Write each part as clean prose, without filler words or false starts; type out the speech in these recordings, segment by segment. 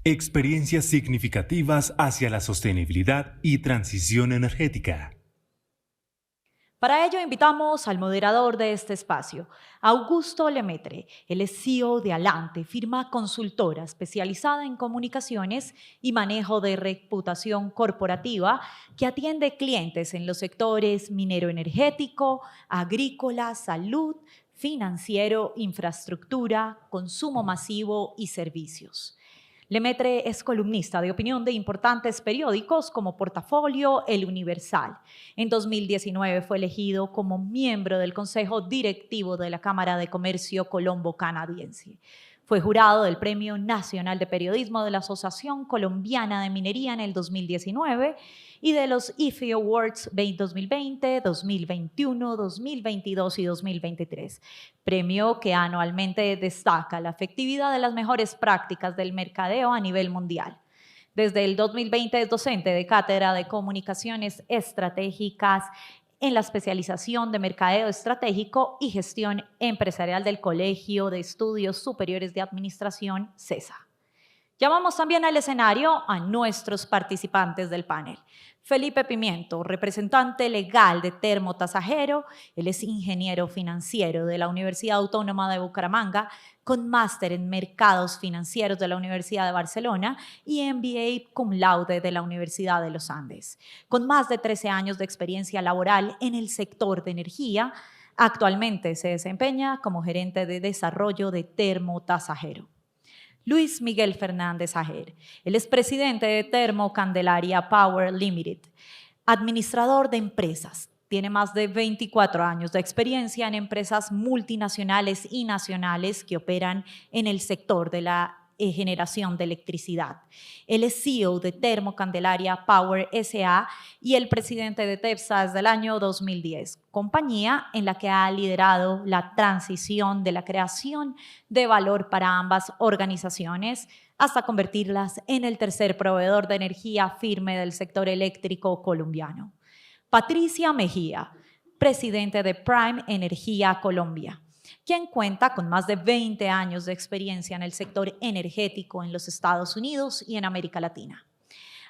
Experiencias significativas hacia la sostenibilidad y transición energética. Para ello invitamos al moderador de este espacio, Augusto Lemaitre. Él es CEO de Alante, firma consultora especializada en comunicaciones y manejo de reputación corporativa que atiende clientes en los sectores minero-energético, agrícola, salud, financiero, infraestructura, consumo masivo y servicios. Lemaitre es columnista de opinión de importantes periódicos como Portafolio, El Universal. En 2019 fue elegido como miembro del Consejo Directivo de la Cámara de Comercio Colombo Canadiense. Fue jurado del Premio Nacional de Periodismo de la Asociación Colombiana de Minería en el 2019 y de los IFE Awards 2020, 2021, 2022 y 2023, premio que anualmente destaca la efectividad de las mejores prácticas del mercadeo a nivel mundial. Desde el 2020 es docente de cátedra de comunicaciones estratégicas en la especialización de mercadeo estratégico y gestión empresarial del Colegio de Estudios Superiores de Administración, CESA. Llamamos también al escenario a nuestros participantes del panel. Felipe Pimiento, representante legal de Termotasajero. Él es ingeniero financiero de la Universidad Autónoma de Bucaramanga, con máster en mercados financieros de la Universidad de Barcelona y MBA cum laude de la Universidad de los Andes. Con más de 13 años de experiencia laboral en el sector de energía, actualmente se desempeña como gerente de desarrollo de Termotasajero. Luis Miguel Fernández Ajer. Él es presidente de Termo Candelaria Power Limited, administrador de empresas. Tiene más de 24 años de experiencia en empresas multinacionales y nacionales que operan en el sector de la generación de electricidad. Él es CEO de Termo Candelaria Power S.A. y el presidente de TEPSA desde el año 2010, compañía en la que ha liderado la transición de la creación de valor para ambas organizaciones hasta convertirlas en el tercer proveedor de energía firme del sector eléctrico colombiano. Patricia Mejía, presidente de Prime Energía Colombia, quien cuenta con más de 20 años de experiencia en el sector energético en los Estados Unidos y en América Latina.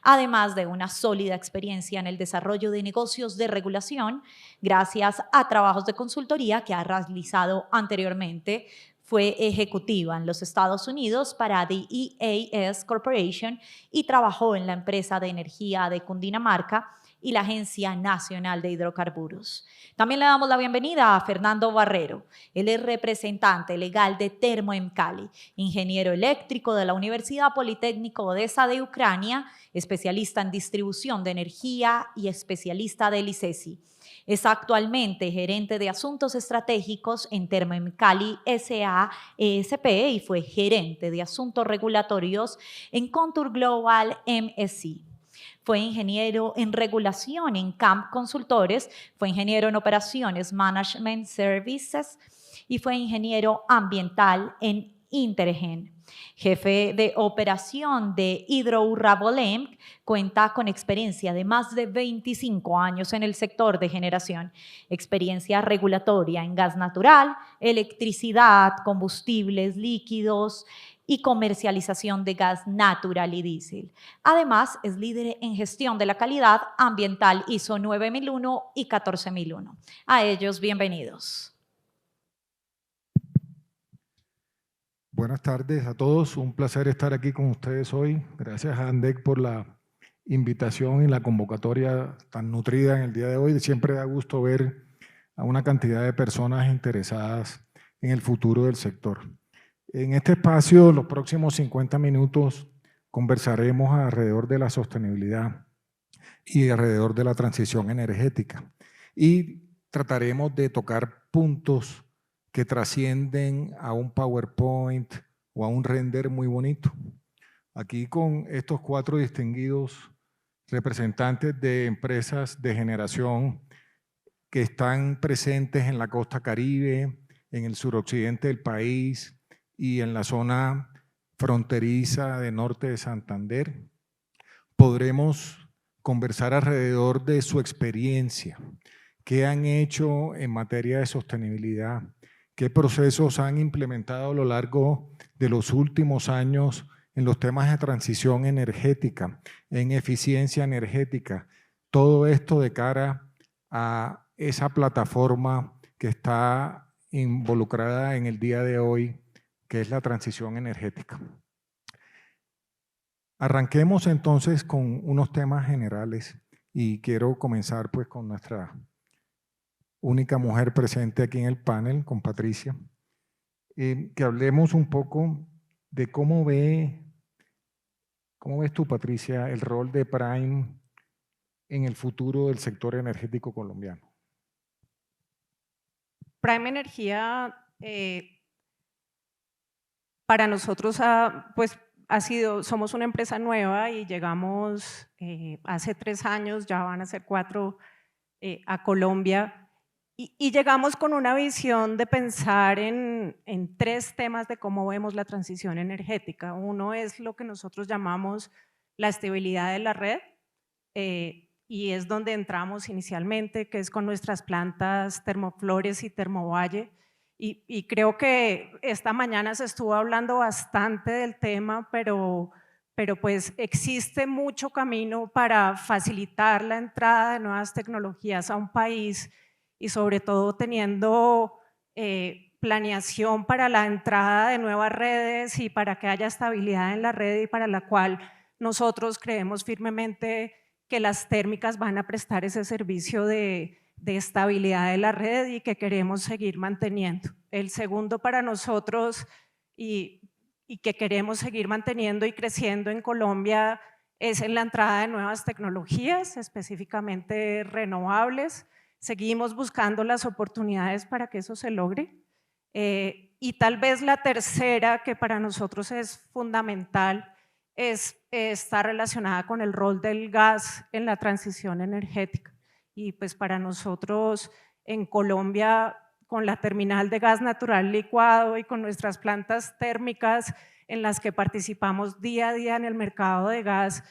Además de una sólida experiencia en el desarrollo de negocios de regulación, gracias a trabajos de consultoría que ha realizado anteriormente. Fue ejecutiva en los Estados Unidos para The EAS Corporation y trabajó en la empresa de energía de Cundinamarca y la Agencia Nacional de Hidrocarburos. También le damos la bienvenida a Fernando Barrero. Él es representante legal de Termo en Cali, ingeniero eléctrico de la Universidad Politécnico Odessa de Ucrania, especialista en distribución de energía y especialista del ICESI. Es actualmente gerente de asuntos estratégicos en Termo en Cali S.A. ESP y fue gerente de asuntos regulatorios en Contour Global MSC. Fue ingeniero en regulación en CAMP Consultores, fue ingeniero en operaciones Management Services y fue ingeniero ambiental en Intergen. Jefe de operación de Hidrourrabolem, cuenta con experiencia de más de 25 años en el sector de generación, experiencia regulatoria en gas natural, electricidad, combustibles líquidos y comercialización de gas natural y diésel. Además, es líder en gestión de la calidad ambiental ISO 9001 y 14001. A ellos, bienvenidos. Buenas tardes a todos, un placer estar aquí con ustedes hoy. Gracias a ANDEC por la invitación y la convocatoria tan nutrida en el día de hoy. Siempre da gusto ver a una cantidad de personas interesadas en el futuro del sector. En este espacio, los próximos 50 minutos, conversaremos alrededor de la sostenibilidad y alrededor de la transición energética. Y trataremos de tocar puntos que trascienden a un PowerPoint o a un render muy bonito. Aquí con estos 4 distinguidos representantes de empresas de generación que están presentes en la costa Caribe, en el suroccidente del país y en la zona fronteriza de norte de Santander, podremos conversar alrededor de su experiencia, qué han hecho en materia de sostenibilidad, qué procesos han implementado a lo largo de los últimos años en los temas de transición energética, en eficiencia energética, todo esto de cara a esa plataforma que está involucrada en el día de hoy, que es la transición energética. Arranquemos entonces con unos temas generales y quiero comenzar pues con nuestra única mujer presente aquí en el panel, con Patricia, que hablemos un poco de cómo ves tú, Patricia, el rol de Prime en el futuro del sector energético colombiano. Prime Energía para nosotros somos una empresa nueva y llegamos hace 3 años, ya van a ser 4 a Colombia. Y llegamos con una visión de pensar en 3 temas de cómo vemos la transición energética. Uno es lo que nosotros llamamos la estabilidad de la red, y es donde entramos inicialmente, que es con nuestras plantas Termoflores y Termovalle. Y creo que esta mañana se estuvo hablando bastante del tema, pero pues existe mucho camino para facilitar la entrada de nuevas tecnologías a un país y sobre todo teniendo planeación para la entrada de nuevas redes y para que haya estabilidad en la red, y para la cual nosotros creemos firmemente que las térmicas van a prestar ese servicio de estabilidad de la red y que queremos seguir manteniendo. El segundo para nosotros y que queremos seguir manteniendo y creciendo en Colombia es en la entrada de nuevas tecnologías, específicamente renovables. Seguimos buscando las oportunidades para que eso se logre. Y tal vez la tercera, que para nosotros es fundamental, está relacionada con el rol del gas en la transición energética. Y pues para nosotros en Colombia, con la terminal de gas natural licuado y con nuestras plantas térmicas en las que participamos día a día en el mercado de gas,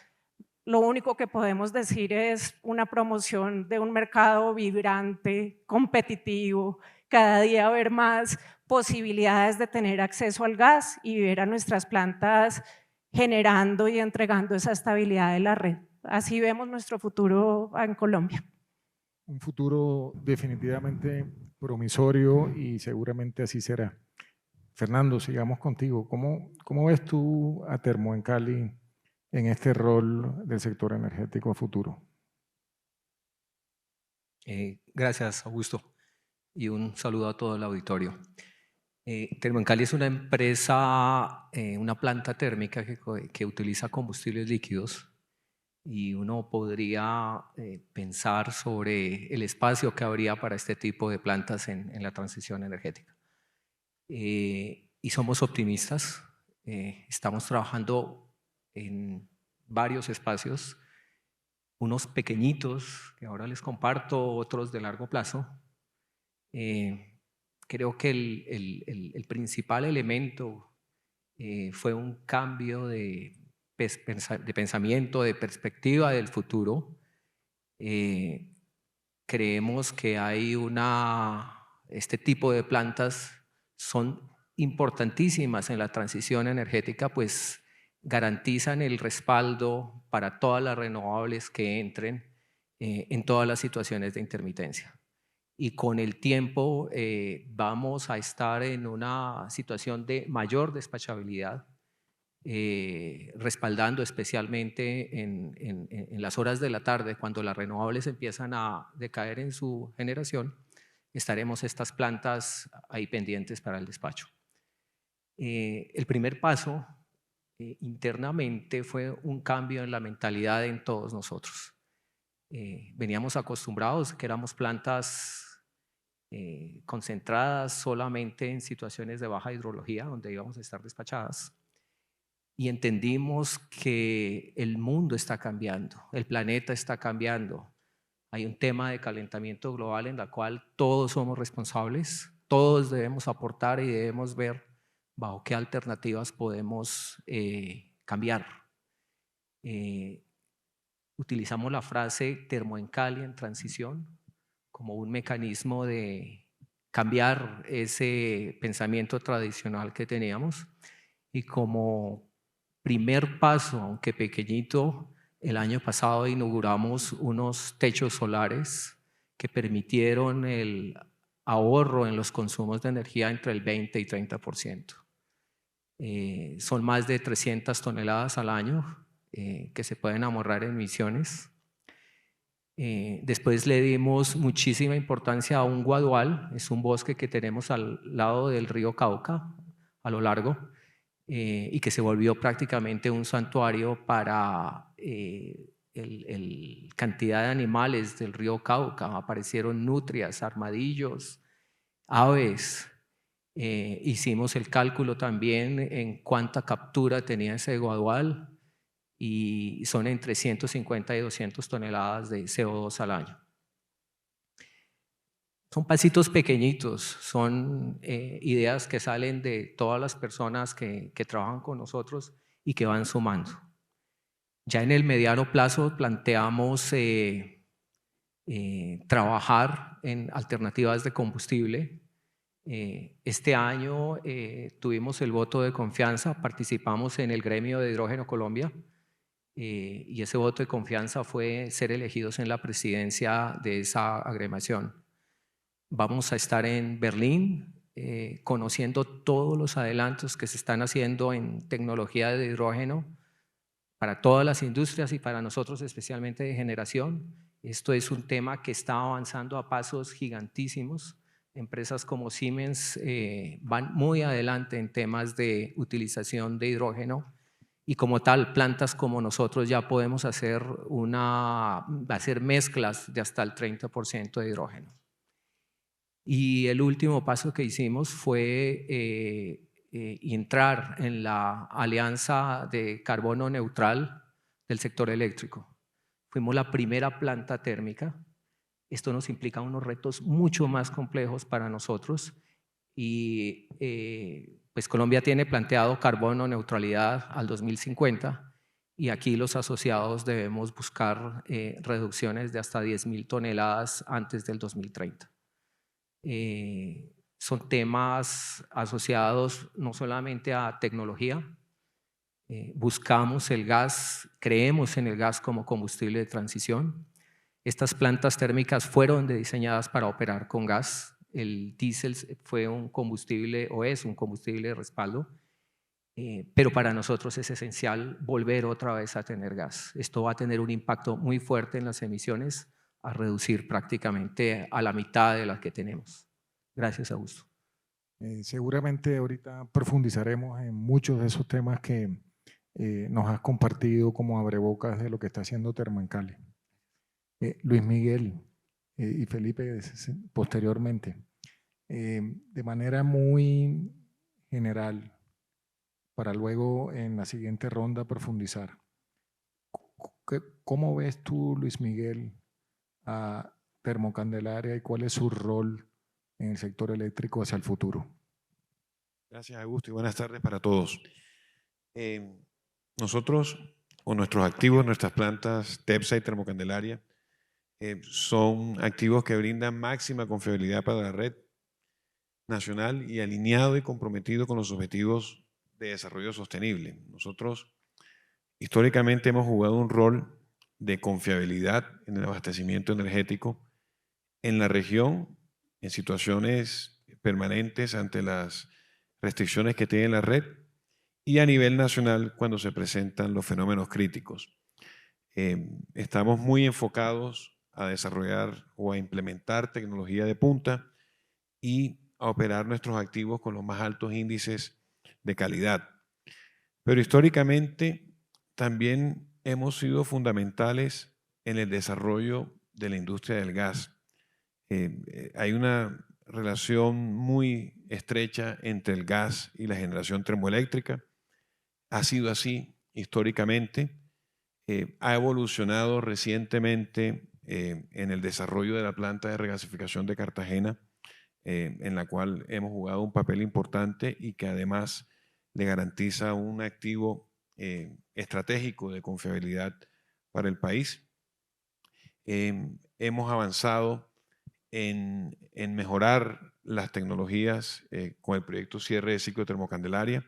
lo único que podemos decir es una promoción de un mercado vibrante, competitivo, cada día ver más posibilidades de tener acceso al gas y ver a nuestras plantas generando y entregando esa estabilidad de la red. Así vemos nuestro futuro en Colombia. Un futuro definitivamente promisorio y seguramente así será. Fernando, sigamos contigo. ¿Cómo ves tú a Termoencali en este rol del sector energético a futuro? Gracias, Augusto, y un saludo a todo el auditorio. Termoencali es una empresa, una planta térmica que utiliza combustibles líquidos, y uno podría pensar sobre el espacio que habría para este tipo de plantas en la transición energética. Y somos optimistas, estamos trabajando en varios espacios, unos pequeñitos que ahora les comparto, otros de largo plazo. Creo que el principal elemento fue un cambio de pensamiento, de perspectiva del futuro. Creemos que este tipo de plantas son importantísimas en la transición energética, pues garantizan el respaldo para todas las renovables que entren en todas las situaciones de intermitencia. Y con el tiempo vamos a estar en una situación de mayor despachabilidad, respaldando especialmente en las horas de la tarde, cuando las renovables empiezan a decaer en su generación, estaremos estas plantas ahí pendientes para el despacho. El primer paso internamente fue un cambio en la mentalidad en todos nosotros. Veníamos acostumbrados que éramos plantas concentradas solamente en situaciones de baja hidrología, donde íbamos a estar despachadas, y entendimos que el mundo está cambiando, el planeta está cambiando. Hay un tema de calentamiento global en la cual todos somos responsables, todos debemos aportar y debemos ver bajo qué alternativas podemos cambiar. Utilizamos la frase Termoencali en transición como un mecanismo de cambiar ese pensamiento tradicional que teníamos, y como primer paso, aunque pequeñito, el año pasado inauguramos unos techos solares que permitieron el ahorro en los consumos de energía entre el 20 y 30%. Son más de 300 toneladas al año que se pueden ahorrar en emisiones. Después le dimos muchísima importancia a un guadual, es un bosque que tenemos al lado del río Cauca, a lo largo, y que se volvió prácticamente un santuario para la cantidad de animales del río Cauca. Aparecieron nutrias, armadillos, aves. Hicimos el cálculo también en cuánta captura tenía ese guadual y son entre 150 y 200 toneladas de CO2 al año. Son pasitos pequeñitos, son ideas que salen de todas las personas que trabajan con nosotros y que van sumando. Ya en el mediano plazo planteamos trabajar en alternativas de combustible. Este año tuvimos el voto de confianza, participamos en el gremio de Hidrógeno Colombia y ese voto de confianza fue ser elegidos en la presidencia de esa agremiación. Vamos a estar en Berlín conociendo todos los adelantos que se están haciendo en tecnología de hidrógeno para todas las industrias y para nosotros especialmente de generación. Esto es un tema que está avanzando a pasos gigantísimos. Empresas como Siemens van muy adelante en temas de utilización de hidrógeno y como tal, plantas como nosotros ya podemos hacer mezclas de hasta el 30% de hidrógeno. Y el último paso que hicimos fue entrar en la alianza de carbono neutral del sector eléctrico. Fuimos la primera planta térmica. Esto nos implica unos retos mucho más complejos para nosotros y pues Colombia tiene planteado carbono neutralidad al 2050 y aquí los asociados debemos buscar reducciones de hasta 10.000 toneladas antes del 2030. Son temas asociados no solamente a tecnología, buscamos el gas, creemos en el gas como combustible de transición. Estas plantas térmicas fueron diseñadas para operar con gas. El diésel fue un combustible o es un combustible de respaldo, pero para nosotros es esencial volver otra vez a tener gas. Esto va a tener un impacto muy fuerte en las emisiones, a reducir prácticamente a la mitad de las que tenemos. Gracias, Augusto. Seguramente ahorita profundizaremos en muchos de esos temas que nos has compartido como abrebocas de lo que está haciendo Termoencali. Luis Miguel y Felipe posteriormente, de manera muy general, para luego en la siguiente ronda profundizar. ¿Cómo ves tú, Luis Miguel, a Termocandelaria y cuál es su rol en el sector eléctrico hacia el futuro? Gracias, Augusto, y buenas tardes para todos. Nosotros, o nuestros activos, nuestras plantas TEPSA y Termocandelaria, son activos que brindan máxima confiabilidad para la red nacional y alineado y comprometido con los objetivos de desarrollo sostenible. Nosotros históricamente hemos jugado un rol de confiabilidad en el abastecimiento energético en la región, en situaciones permanentes ante las restricciones que tiene la red y a nivel nacional cuando se presentan los fenómenos críticos. Estamos muy enfocados a desarrollar o a implementar tecnología de punta y a operar nuestros activos con los más altos índices de calidad. Pero históricamente también hemos sido fundamentales en el desarrollo de la industria del gas. Hay una relación muy estrecha entre el gas y la generación termoeléctrica. Ha sido así históricamente. Ha evolucionado recientemente en el desarrollo de la planta de regasificación de Cartagena, en la cual hemos jugado un papel importante y que además le garantiza un activo estratégico de confiabilidad para el país. Hemos avanzado en mejorar las tecnologías con el proyecto cierre de ciclo de Termocandelaria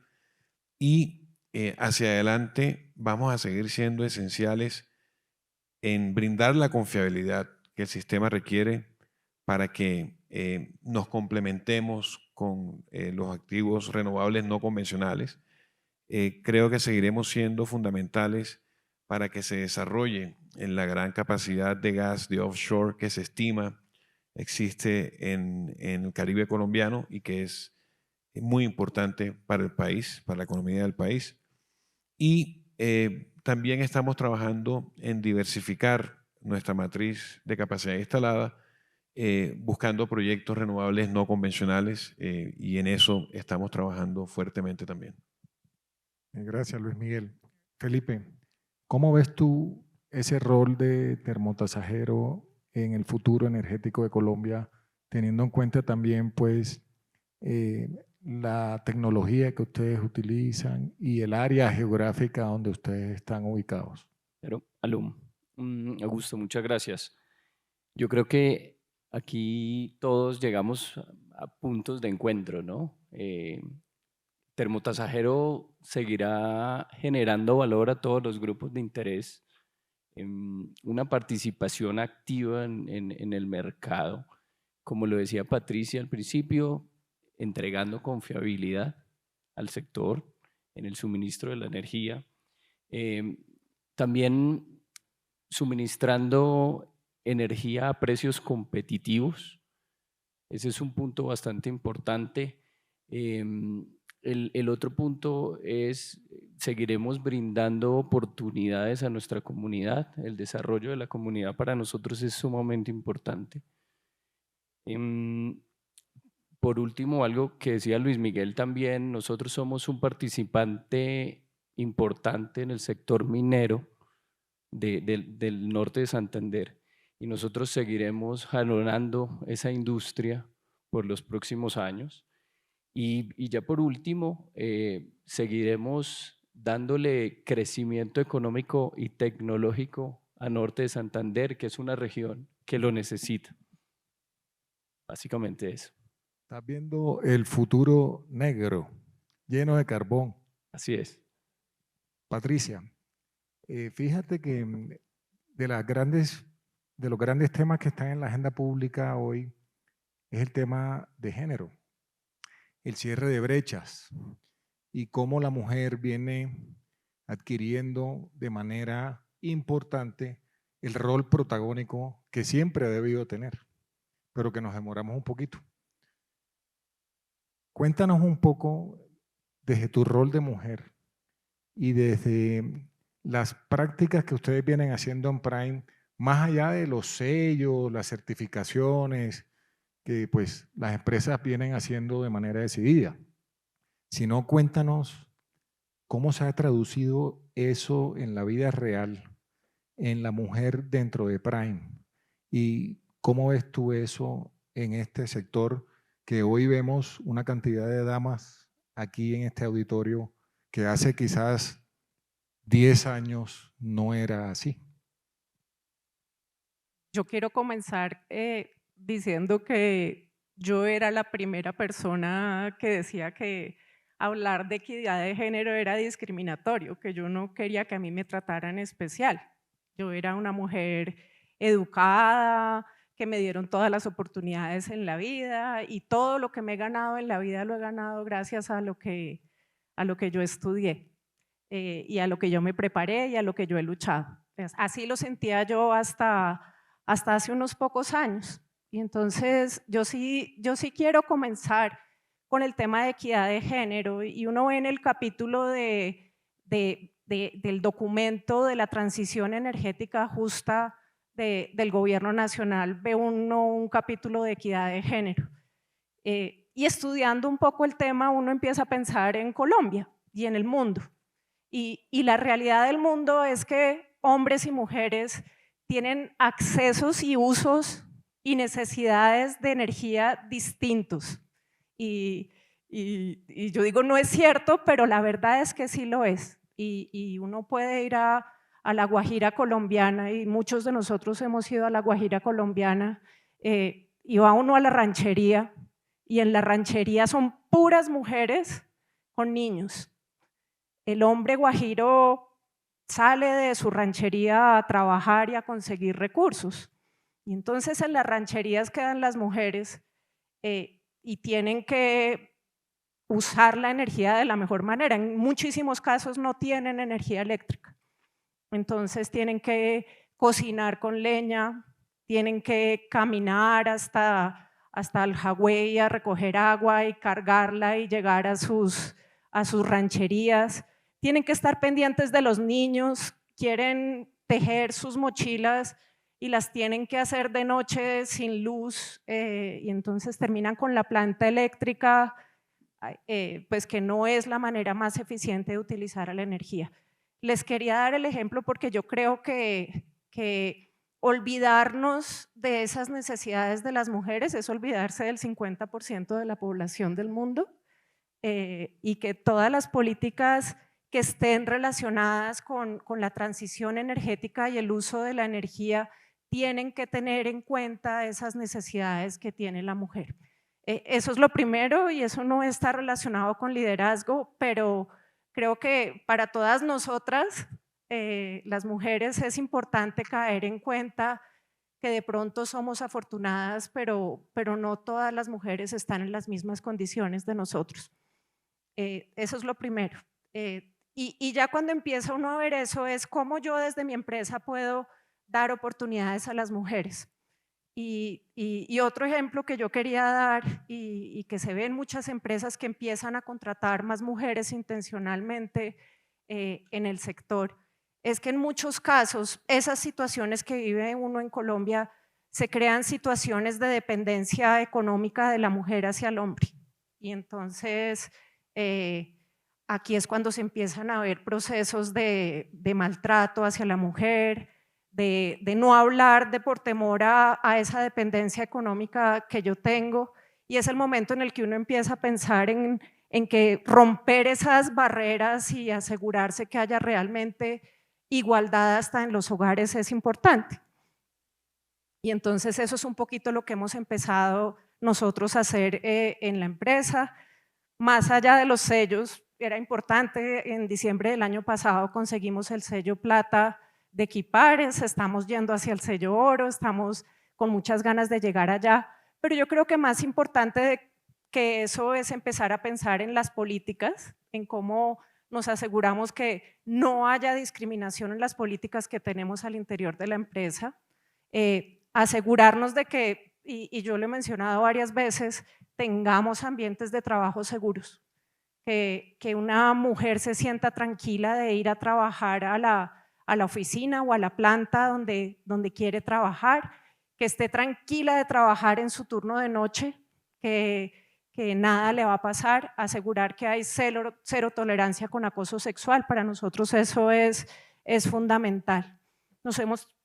y hacia adelante vamos a seguir siendo esenciales en brindar la confiabilidad que el sistema requiere para que nos complementemos con los activos renovables no convencionales. Creo que seguiremos siendo fundamentales para que se desarrolle en la gran capacidad de gas de offshore que se estima existe en el Caribe colombiano y que es muy importante para el país, para la economía del país. Y también estamos trabajando en diversificar nuestra matriz de capacidad instalada, buscando proyectos renovables no convencionales y en eso estamos trabajando fuertemente también. Gracias, Luis Miguel. Felipe, ¿cómo ves tú ese rol de termotasajero en el futuro energético de Colombia, teniendo en cuenta también pues la tecnología que ustedes utilizan y el área geográfica donde ustedes están ubicados? Pero, Alum, Augusto, muchas gracias. Yo creo que aquí todos llegamos a puntos de encuentro, ¿no? Termotasajero seguirá generando valor a todos los grupos de interés, una participación activa en el mercado, como lo decía Patricia al principio, entregando confiabilidad al sector en el suministro de la energía, también suministrando energía a precios competitivos. Ese es un punto bastante importante. El otro punto es, seguiremos brindando oportunidades a nuestra comunidad. El desarrollo de la comunidad para nosotros es sumamente importante. Por último, algo que decía Luis Miguel también, nosotros somos un participante importante en el sector minero del norte de Santander y nosotros seguiremos jalonando esa industria por los próximos años. Y ya por último, seguiremos dándole crecimiento económico y tecnológico a norte de Santander, que es una región que lo necesita. Básicamente eso. Estás viendo el futuro negro, lleno de carbón. Así es. Patricia, fíjate que de los grandes temas que están en la agenda pública hoy es el tema de género, el cierre de brechas y cómo la mujer viene adquiriendo de manera importante el rol protagónico que siempre ha debido tener, pero que nos demoramos un poquito. Cuéntanos un poco desde tu rol de mujer y desde las prácticas que ustedes vienen haciendo en Prime, más allá de los sellos, las certificaciones que pues las empresas vienen haciendo de manera decidida, sino cuéntanos cómo se ha traducido eso en la vida real, en la mujer dentro de Prime, y cómo ves tú eso en este sector que hoy vemos una cantidad de damas aquí en este auditorio que hace quizás 10 años no era así. Yo quiero comenzar diciendo que yo era la primera persona que decía que hablar de equidad de género era discriminatorio, que yo no quería que a mí me trataran especial. Yo era una mujer educada, que me dieron todas las oportunidades en la vida y todo lo que me he ganado en la vida lo he ganado gracias a lo que yo estudié y a lo que yo me preparé y a lo que yo he luchado. Así lo sentía yo hasta hace unos pocos años. Y entonces yo sí quiero comenzar con el tema de equidad de género y uno ve en el capítulo del documento de la transición energética justa del gobierno nacional, ve uno un capítulo de equidad de género. Y estudiando un poco el tema uno empieza a pensar en Colombia y en el mundo. Y la realidad del mundo es que hombres y mujeres tienen accesos y usos y necesidades de energía distintos. Y yo digo, no es cierto, pero la verdad es que sí lo es. Y uno puede ir a la Guajira colombiana, y muchos de nosotros hemos ido a la Guajira colombiana, y va uno a la ranchería, y en la ranchería son puras mujeres con niños. el hombre guajiro sale de su ranchería a trabajar y a conseguir recursos. Y entonces en las rancherías quedan las mujeres y tienen que usar la energía de la mejor manera. En muchísimos casos no tienen energía eléctrica. Entonces tienen que cocinar con leña, tienen que caminar hasta el Jagüey a recoger agua y cargarla y llegar a sus rancherías. Tienen que estar pendientes de los niños, quieren tejer sus mochilas y las tienen que hacer de noche sin luz y entonces terminan con la planta eléctrica, pues que no es la manera más eficiente de utilizar la energía. Les quería dar el ejemplo porque yo creo que olvidarnos de esas necesidades de las mujeres es olvidarse del 50% de la población del mundo y que todas las políticas que estén relacionadas con la transición energética y el uso de la energía tienen que tener en cuenta esas necesidades que tiene la mujer. Eso es lo primero y eso no está relacionado con liderazgo, pero creo que para todas nosotras, las mujeres, es importante caer en cuenta que de pronto somos afortunadas, pero no todas las mujeres están en las mismas condiciones de nosotros. Eso es lo primero. Y ya cuando empieza uno a ver eso es cómo yo desde mi empresa puedo dar oportunidades a las mujeres. Y otro ejemplo que yo quería dar y que se ve en muchas empresas que empiezan a contratar más mujeres intencionalmente en el sector, es que en muchos casos esas situaciones que vive uno en Colombia se crean situaciones de dependencia económica de la mujer hacia el hombre. Y entonces aquí es cuando se empiezan a ver procesos de maltrato hacia la mujer, de no hablar de por temor a esa dependencia económica que yo tengo, y es el momento en el que uno empieza a pensar en que romper esas barreras y asegurarse que haya realmente igualdad hasta en los hogares es importante. Y entonces eso es un poquito lo que hemos empezado nosotros a hacer en la empresa. Más allá de los sellos, era importante, en diciembre del año pasado conseguimos el sello plata de Equipares, estamos yendo hacia el sello oro, estamos con muchas ganas de llegar allá, pero yo creo que más importante que eso es empezar a pensar en las políticas, en cómo nos aseguramos que no haya discriminación en las políticas que tenemos al interior de la empresa, asegurarnos de que, y yo lo he mencionado varias veces, tengamos ambientes de trabajo seguros, que una mujer se sienta tranquila de ir a trabajar a la oficina o a la planta donde quiere trabajar, que esté tranquila de trabajar en su turno de noche, que nada le va a pasar, asegurar que hay cero tolerancia con acoso sexual. Para nosotros eso es fundamental.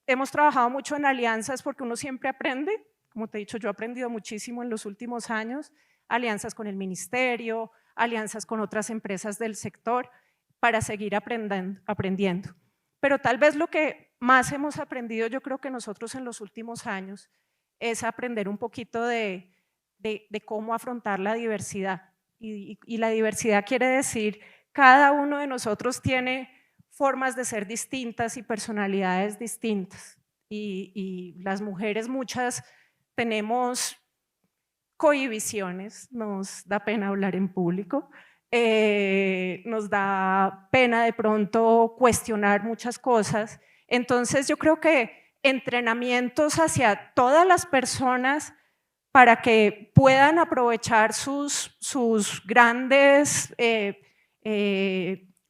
Hemos trabajado mucho en alianzas porque uno siempre aprende, como te he dicho, yo he aprendido muchísimo en los últimos años, alianzas con el ministerio, alianzas con otras empresas del sector para seguir aprendiendo. Pero tal vez lo que más hemos aprendido, yo creo que nosotros en los últimos años, es aprender un poquito de cómo afrontar la diversidad. Y la diversidad quiere decir, cada uno de nosotros tiene formas de ser distintas y personalidades distintas. Y las mujeres muchas tenemos cohibiciones, nos da pena hablar en público, nos da pena de pronto cuestionar muchas cosas. Entonces yo creo que entrenamientos hacia todas las personas para que puedan aprovechar sus grandes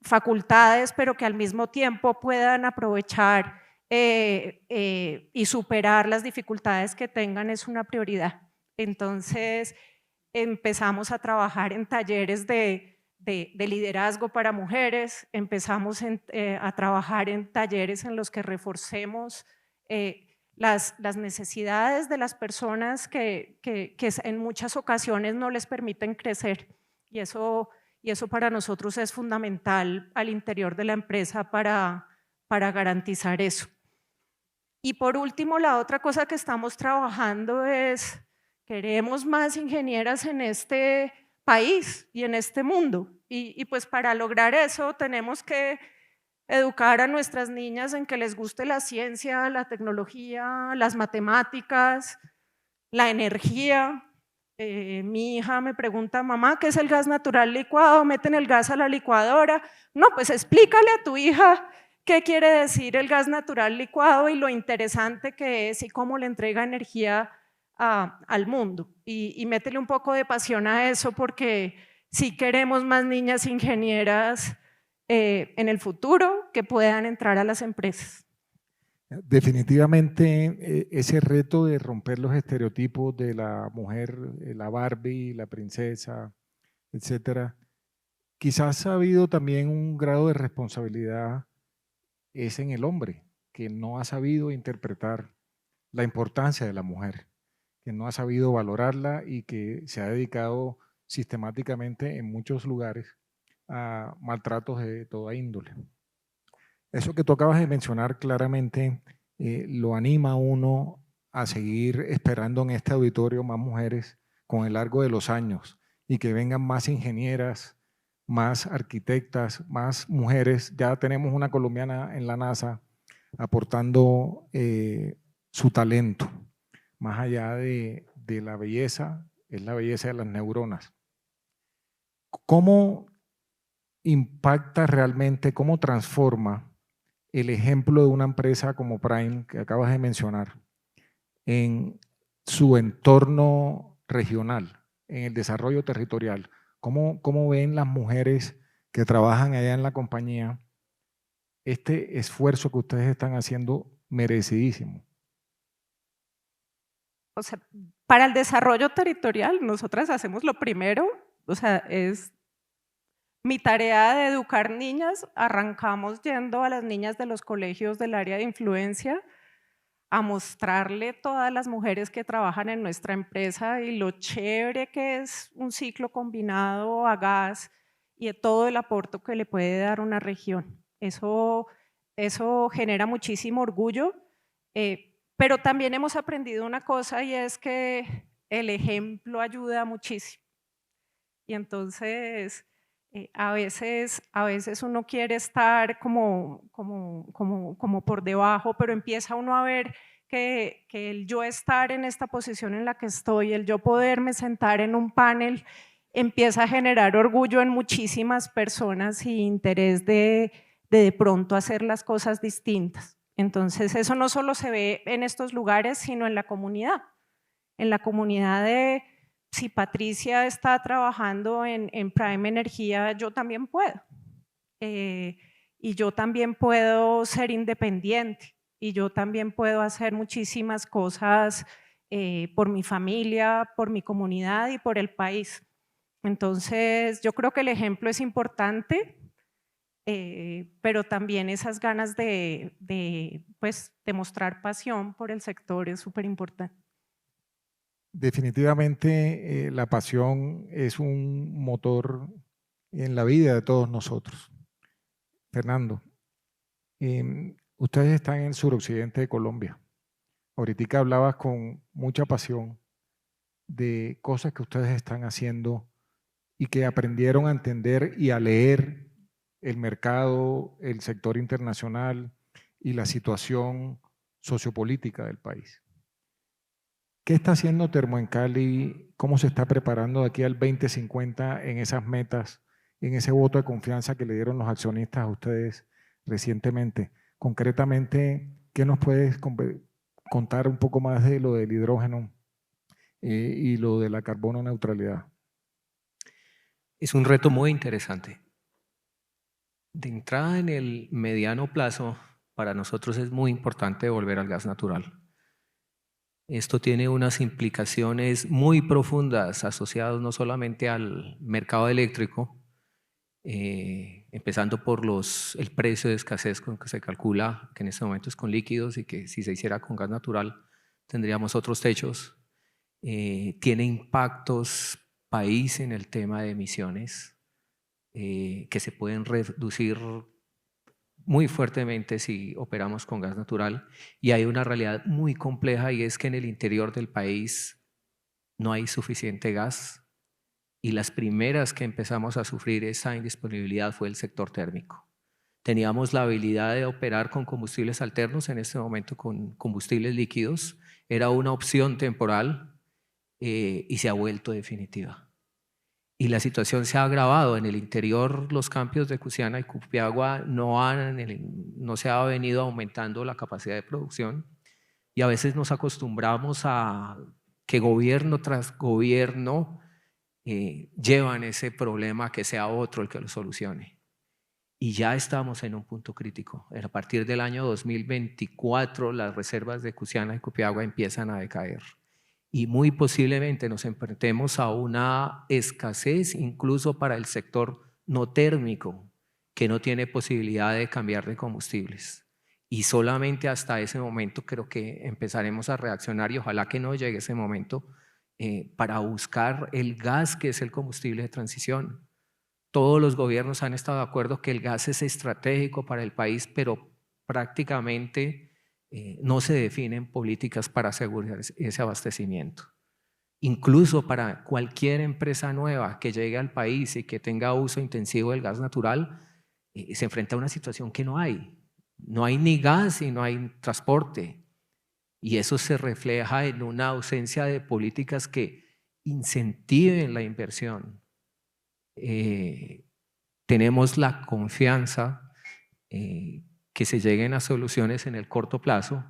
facultades, pero que al mismo tiempo puedan aprovechar y superar las dificultades que tengan es una prioridad. Entonces empezamos a trabajar en talleres de liderazgo para mujeres, empezamos a trabajar en talleres en los que reforcemos las necesidades de las personas que en muchas ocasiones no les permiten crecer, y eso para nosotros es fundamental al interior de la empresa para garantizar eso. Y por último, la otra cosa que estamos trabajando es, queremos más ingenieras en este país y en este mundo, Y pues para lograr eso tenemos que educar a nuestras niñas en que les guste la ciencia, la tecnología, las matemáticas, la energía. Mi hija me pregunta, mamá, ¿qué es el gas natural licuado? ¿Meten el gas a la licuadora? No, pues explícale a tu hija qué quiere decir el gas natural licuado y lo interesante que es y cómo le entrega energía al mundo. Y métele un poco de pasión a eso, porque si queremos más niñas ingenieras en el futuro que puedan entrar a las empresas. Definitivamente ese reto de romper los estereotipos de la mujer, la Barbie, la princesa, etcétera, quizás ha habido también un grado de responsabilidad es en el hombre, que no ha sabido interpretar la importancia de la mujer, que no ha sabido valorarla y que se ha dedicado sistemáticamente en muchos lugares a maltratos de toda índole. Eso que tú acabas de mencionar claramente lo anima a uno a seguir esperando en este auditorio más mujeres con el largo de los años y que vengan más ingenieras, más arquitectas, más mujeres. Ya tenemos una colombiana en la NASA aportando su talento, más allá de la belleza, es la belleza de las neuronas. ¿Cómo impacta realmente, cómo transforma el ejemplo de una empresa como Prime, que acabas de mencionar, en su entorno regional, en el desarrollo territorial? ¿Cómo ven las mujeres que trabajan allá en la compañía este esfuerzo que ustedes están haciendo merecidísimo? O sea, para el desarrollo territorial, nosotras hacemos lo primero, o sea, es mi tarea de educar niñas. Arrancamos yendo a las niñas de los colegios del área de influencia a mostrarle todas las mujeres que trabajan en nuestra empresa y lo chévere que es un ciclo combinado a gas y todo el aporte que le puede dar una región. Eso genera muchísimo orgullo, pero también hemos aprendido una cosa, y es que el ejemplo ayuda muchísimo. Y entonces a veces uno quiere estar como por debajo, pero empieza uno a ver que el yo estar en esta posición en la que estoy, el yo poderme sentar en un panel, empieza a generar orgullo en muchísimas personas y interés de pronto hacer las cosas distintas. Entonces eso no solo se ve en estos lugares, sino en la comunidad de si Patricia está trabajando en Prime Energía, yo también puedo. Y yo también puedo ser independiente. Y yo también puedo hacer muchísimas cosas por mi familia, por mi comunidad y por el país. Entonces, yo creo que el ejemplo es importante, pero también esas ganas de mostrar pasión por el sector es súper importante. Definitivamente la pasión es un motor en la vida de todos nosotros. Fernando, ustedes están en el suroccidente de Colombia. Ahorita hablabas con mucha pasión de cosas que ustedes están haciendo y que aprendieron a entender y a leer el mercado, el sector internacional y la situación sociopolítica del país. ¿Qué está haciendo Termoencali? ¿Cómo se está preparando de aquí al 2050 en esas metas, en ese voto de confianza que le dieron los accionistas a ustedes recientemente? Concretamente, ¿qué nos puedes contar un poco más de lo del hidrógeno y lo de la carbono neutralidad? Es un reto muy interesante. De entrada, en el mediano plazo, para nosotros es muy importante volver al gas natural. Esto tiene unas implicaciones muy profundas asociadas no solamente al mercado eléctrico, empezando por el precio de escasez con que se calcula que en este momento es con líquidos y que si se hiciera con gas natural tendríamos otros techos. Tiene impactos país en el tema de emisiones que se pueden reducir muy fuertemente si operamos con gas natural, y hay una realidad muy compleja, y es que en el interior del país no hay suficiente gas y las primeras que empezamos a sufrir esa indisponibilidad fue el sector térmico. Teníamos la habilidad de operar con combustibles alternos, en este momento con combustibles líquidos. Era una opción temporal y se ha vuelto definitiva. Y la situación se ha agravado. En el interior, los campos de Cusiana y Copiagua no se ha venido aumentando la capacidad de producción, y a veces nos acostumbramos a que gobierno tras gobierno llevan ese problema a que sea otro el que lo solucione. Y ya estamos en un punto crítico. A partir del año 2024, las reservas de Cusiana y Copiagua empiezan a decaer. Y muy posiblemente nos enfrentemos a una escasez incluso para el sector no térmico, que no tiene posibilidad de cambiar de combustibles. Y solamente hasta ese momento creo que empezaremos a reaccionar, y ojalá que no llegue ese momento, para buscar el gas, que es el combustible de transición. Todos los gobiernos han estado de acuerdo que el gas es estratégico para el país, pero prácticamente no se definen políticas para asegurar ese abastecimiento. Incluso para cualquier empresa nueva que llegue al país y que tenga uso intensivo del gas natural, se enfrenta a una situación que no hay. No hay ni gas y no hay transporte. Y eso se refleja en una ausencia de políticas que incentiven la inversión. Tenemos la confianza que se lleguen a soluciones en el corto plazo,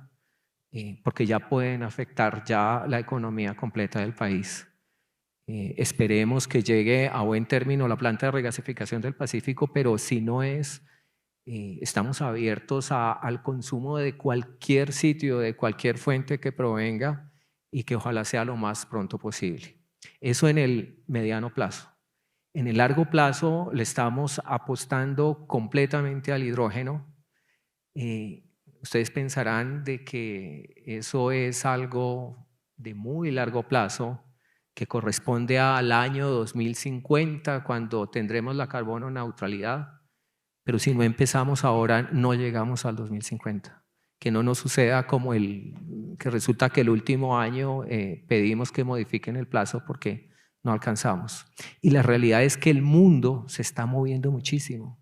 porque ya pueden afectar ya la economía completa del país. Esperemos que llegue a buen término la planta de regasificación del Pacífico, pero si no es, estamos abiertos al consumo de cualquier sitio, de cualquier fuente que provenga, y que ojalá sea lo más pronto posible. Eso en el mediano plazo. En el largo plazo le estamos apostando completamente al hidrógeno. Ustedes pensarán de que eso es algo de muy largo plazo, que corresponde al año 2050, cuando tendremos la carbono neutralidad, pero si no empezamos ahora no llegamos al 2050. Que no nos suceda como que resulta que el último año pedimos que modifiquen el plazo porque no alcanzamos. Y la realidad es que el mundo se está moviendo muchísimo.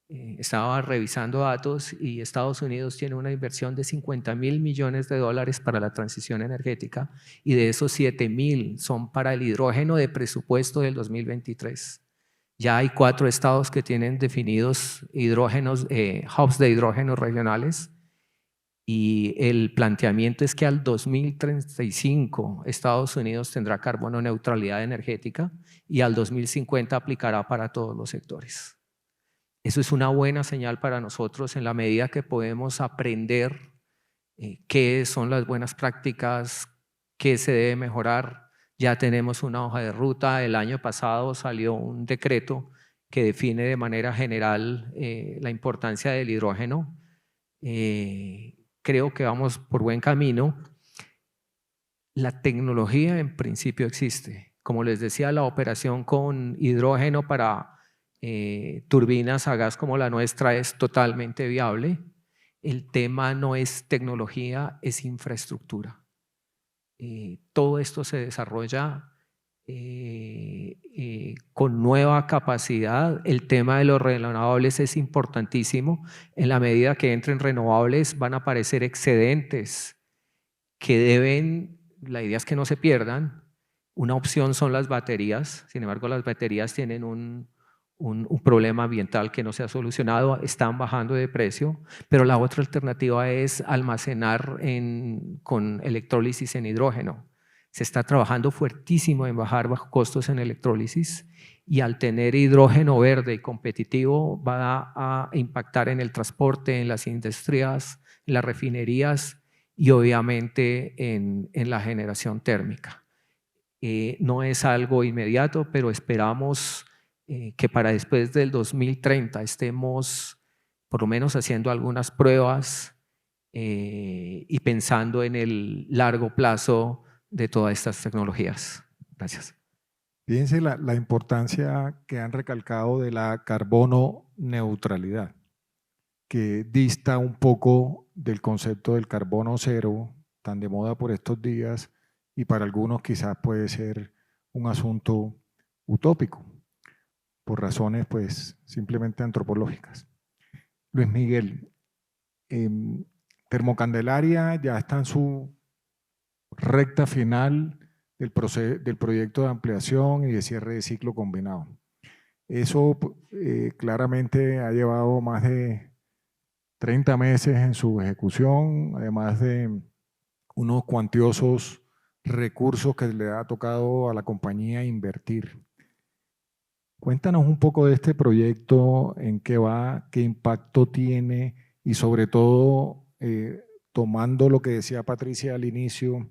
Estaba revisando datos y Estados Unidos tiene una inversión de $50.000 millones para la transición energética, y de esos 7.000 son para el hidrógeno de presupuesto del 2023. Ya hay 4 estados que tienen definidos hidrógenos, hubs de hidrógeno regionales, y el planteamiento es que al 2035 Estados Unidos tendrá carbono neutralidad energética y al 2050 aplicará para todos los sectores. Eso es una buena señal para nosotros en la medida que podemos aprender qué son las buenas prácticas, qué se debe mejorar. Ya tenemos una hoja de ruta. El año pasado salió un decreto que define de manera general la importancia del hidrógeno. Creo que vamos por buen camino. La tecnología en principio existe. Como les decía, la operación con hidrógeno para turbinas a gas como la nuestra es totalmente viable. El tema no es tecnología, es infraestructura. Todo esto se desarrolla con nueva capacidad. El tema de los renovables es importantísimo. En la medida que entren renovables van a aparecer excedentes que deben, la idea es que no se pierdan. Una opción son las baterías. Sin embargo, las baterías tienen un problema ambiental que no se ha solucionado, están bajando de precio, pero la otra alternativa es almacenar con electrólisis en hidrógeno. Se está trabajando fuertísimo en bajar costos en electrólisis, y al tener hidrógeno verde y competitivo va a impactar en el transporte, en las industrias, en las refinerías y obviamente en la generación térmica. No es algo inmediato, pero esperamos que para después del 2030 estemos por lo menos haciendo algunas pruebas y pensando en el largo plazo de todas estas tecnologías. Gracias. Fíjense la importancia que han recalcado de la carbono neutralidad, que dista un poco del concepto del carbono cero, tan de moda por estos días, y para algunos quizás puede ser un asunto utópico, por razones pues simplemente antropológicas. Luis Miguel, Termocandelaria ya está en su recta final del proyecto de ampliación y de cierre de ciclo combinado. Eso claramente ha llevado más de 30 meses en su ejecución, además de unos cuantiosos recursos que le ha tocado a la compañía invertir. Cuéntanos un poco de este proyecto, en qué va, qué impacto tiene y sobre todo tomando lo que decía Patricia al inicio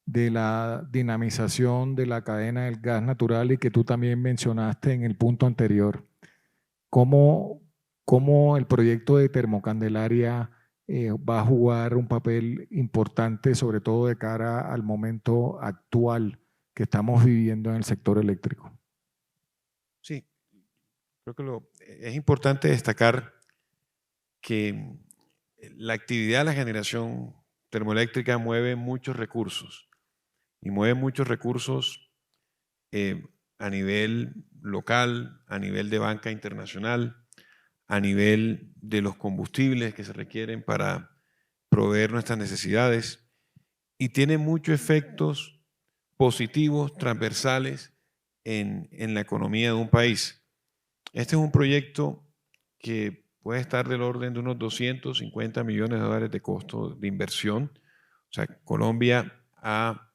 de la dinamización de la cadena del gas natural y que tú también mencionaste en el punto anterior. ¿Cómo el proyecto de Termocandelaria va a jugar un papel importante, sobre todo de cara al momento actual que estamos viviendo en el sector eléctrico? Sí, creo que es importante destacar que la actividad de la generación termoeléctrica mueve muchos recursos y mueve muchos recursos a nivel local, a nivel de banca internacional, a nivel de los combustibles que se requieren para proveer nuestras necesidades y tiene muchos efectos positivos, transversales en la economía de un país. Este es un proyecto que puede estar del orden de unos 250 millones de dólares de costo de inversión. O sea, Colombia ha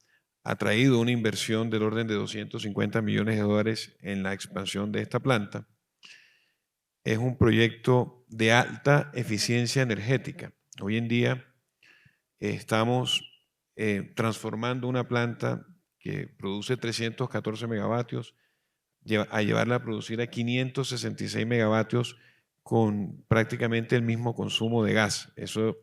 traído una inversión del orden de 250 millones de dólares en la expansión de esta planta. Es un proyecto de alta eficiencia energética. Hoy en día estamos transformando una planta que produce 314 megavatios a llevarla a producir a 566 megavatios con prácticamente el mismo consumo de gas. Eso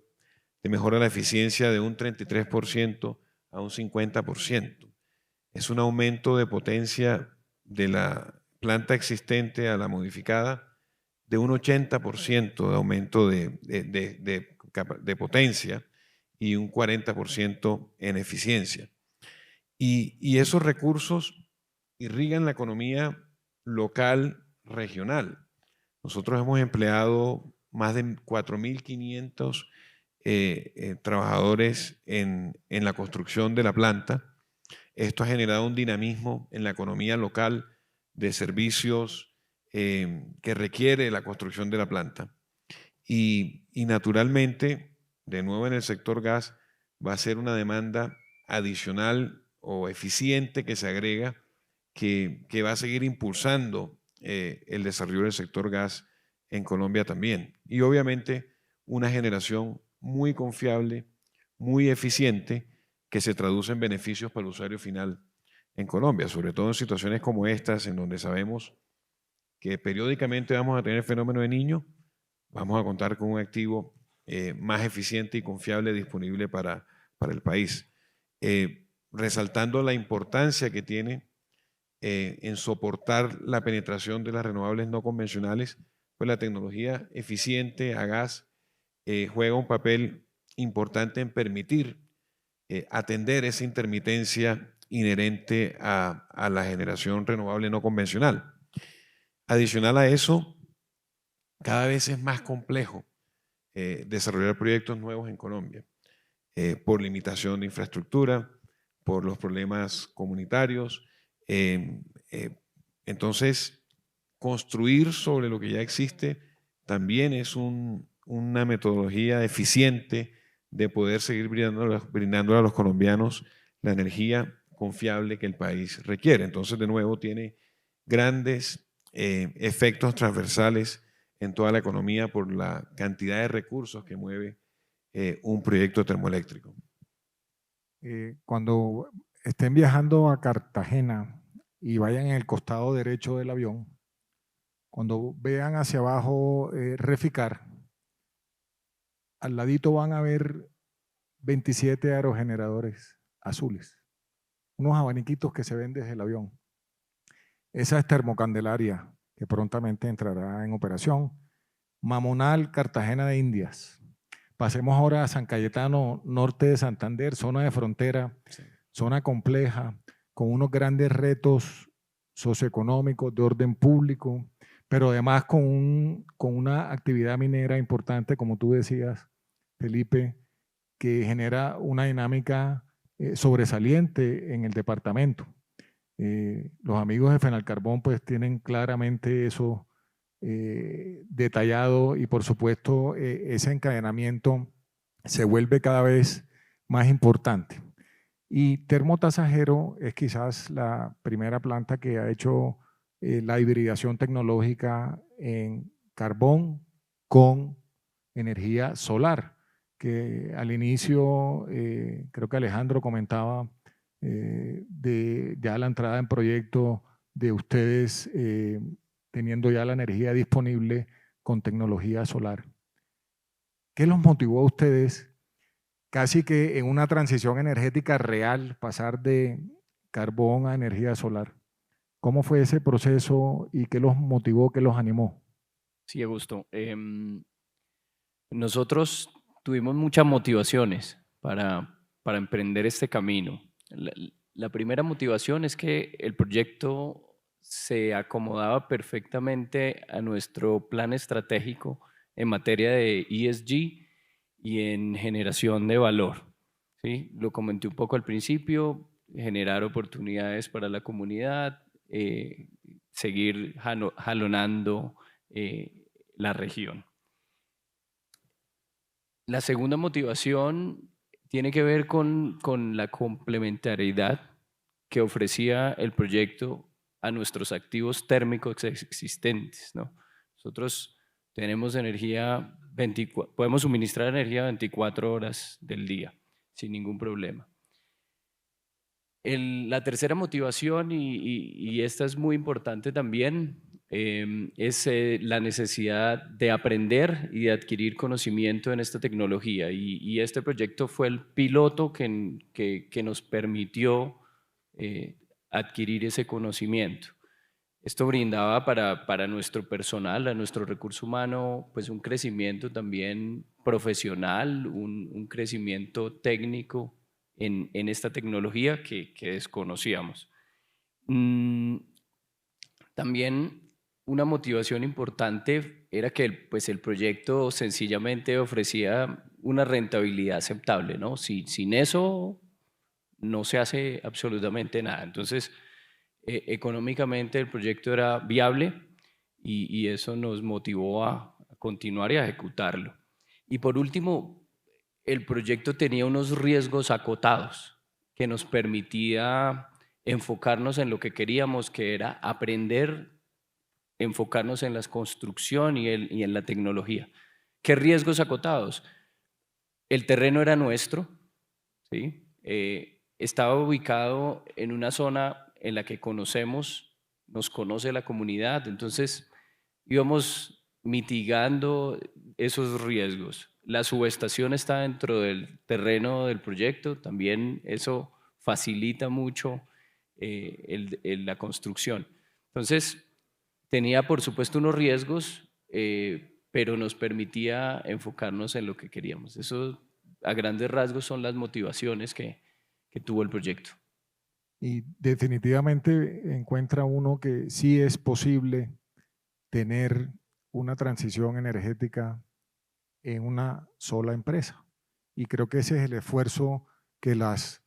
te mejora la eficiencia de un 33% a un 50%. Es un aumento de potencia de la planta existente a la modificada de un 80% de aumento de potencia y un 40% en eficiencia. Y esos recursos irrigan la economía local, regional. Nosotros hemos empleado más de 4.500 trabajadores en la construcción de la planta. Esto ha generado un dinamismo en la economía local de servicios que requiere la construcción de la planta. Y naturalmente, de nuevo en el sector gas, va a ser una demanda adicional o eficiente que se agrega que va a seguir impulsando el desarrollo del sector gas en Colombia también. Y obviamente una generación muy confiable, muy eficiente, que se traduce en beneficios para el usuario final en Colombia, sobre todo en situaciones como estas, en donde sabemos que periódicamente vamos a tener fenómeno de Niño, vamos a contar con un activo más eficiente y confiable disponible para el país. Resaltando la importancia que tiene en soportar la penetración de las renovables no convencionales, pues la tecnología eficiente a gas juega un papel importante en permitir atender esa intermitencia inherente a la generación renovable no convencional. Adicional a eso, cada vez es más complejo desarrollar proyectos nuevos en Colombia por limitación de infraestructura, por los problemas comunitarios. Entonces, construir sobre lo que ya existe también es una metodología eficiente de poder seguir brindando a los colombianos la energía confiable que el país requiere. Entonces, de nuevo, tiene grandes efectos transversales en toda la economía por la cantidad de recursos que mueve un proyecto termoeléctrico. Cuando estén viajando a Cartagena y vayan en el costado derecho del avión, cuando vean hacia abajo Reficar, al ladito van a ver 27 aerogeneradores azules, unos abaniquitos que se ven desde el avión. Esa es Termocandelaria, que prontamente entrará en operación. Mamonal, Cartagena de Indias. Pasemos ahora a San Cayetano, norte de Santander, zona de frontera, sí, zona compleja, con unos grandes retos socioeconómicos, de orden público, pero además con una actividad minera importante, como tú decías, Felipe, que genera una dinámica sobresaliente en el departamento. Los amigos de Fenalcarbón pues tienen claramente eso detallado y por supuesto ese encadenamiento se vuelve cada vez más importante. Y Termotasajero es quizás la primera planta que ha hecho la hibridación tecnológica en carbón con energía solar, que al inicio, creo que Alejandro comentaba de ya la entrada en proyecto de ustedes teniendo ya la energía disponible con tecnología solar. ¿Qué los motivó a ustedes casi que en una transición energética real, pasar de carbón a energía solar? ¿Cómo fue ese proceso y qué los motivó, qué los animó? Sí, Augusto. Nosotros tuvimos muchas motivaciones para emprender este camino. La primera motivación es que el proyecto se acomodaba perfectamente a nuestro plan estratégico en materia de ESG y en generación de valor. ¿Sí? Lo comenté un poco al principio, generar oportunidades para la comunidad, seguir jalonando la región. La segunda motivación tiene que ver con la complementariedad que ofrecía el proyecto a nuestros activos térmicos existentes, ¿no? Nosotros tenemos energía, podemos suministrar energía 24 horas del día sin ningún problema. La tercera motivación, y esta es muy importante también, es la necesidad de aprender y de adquirir conocimiento en esta tecnología. Y este proyecto fue el piloto que nos permitió adquirir ese conocimiento. Esto brindaba para nuestro personal, a nuestro recurso humano, pues un crecimiento también profesional, un crecimiento técnico en esta tecnología que desconocíamos. También una motivación importante era que pues el proyecto sencillamente ofrecía una rentabilidad aceptable, ¿no? Sin eso no se hace absolutamente nada. Entonces, económicamente el proyecto era viable y eso nos motivó a continuar y a ejecutarlo. Y por último, el proyecto tenía unos riesgos acotados que nos permitía enfocarnos en lo que queríamos, que era aprender, enfocarnos en la construcción y en la tecnología. ¿Qué riesgos acotados? El terreno era nuestro, ¿sí? Estaba ubicado en una zona en la que nos conoce la comunidad, entonces íbamos mitigando esos riesgos. La subestación está dentro del terreno del proyecto, también eso facilita mucho la construcción. Entonces, tenía por supuesto unos riesgos, pero nos permitía enfocarnos en lo que queríamos. Eso a grandes rasgos son las motivaciones que tuvo el proyecto. Y definitivamente encuentra uno que sí es posible tener una transición energética en una sola empresa. Y creo que ese es el esfuerzo que las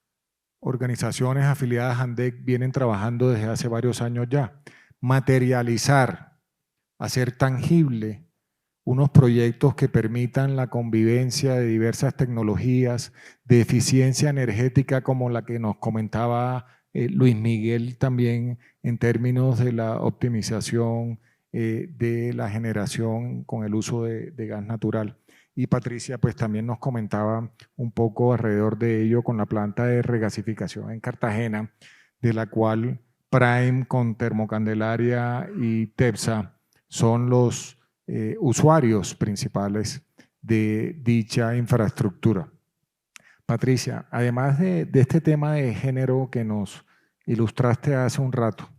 organizaciones afiliadas a ANDEC vienen trabajando desde hace varios años ya. Materializar, hacer tangible unos proyectos que permitan la convivencia de diversas tecnologías, de eficiencia energética como la que nos comentaba Luis Miguel también en términos de la optimización de la generación con el uso de gas natural. Y Patricia pues también nos comentaba un poco alrededor de ello con la planta de regasificación en Cartagena, de la cual Prime con Termocandelaria y TEPSA son los usuarios principales de dicha infraestructura. Patricia, además de este tema de género que nos ilustraste hace un rato,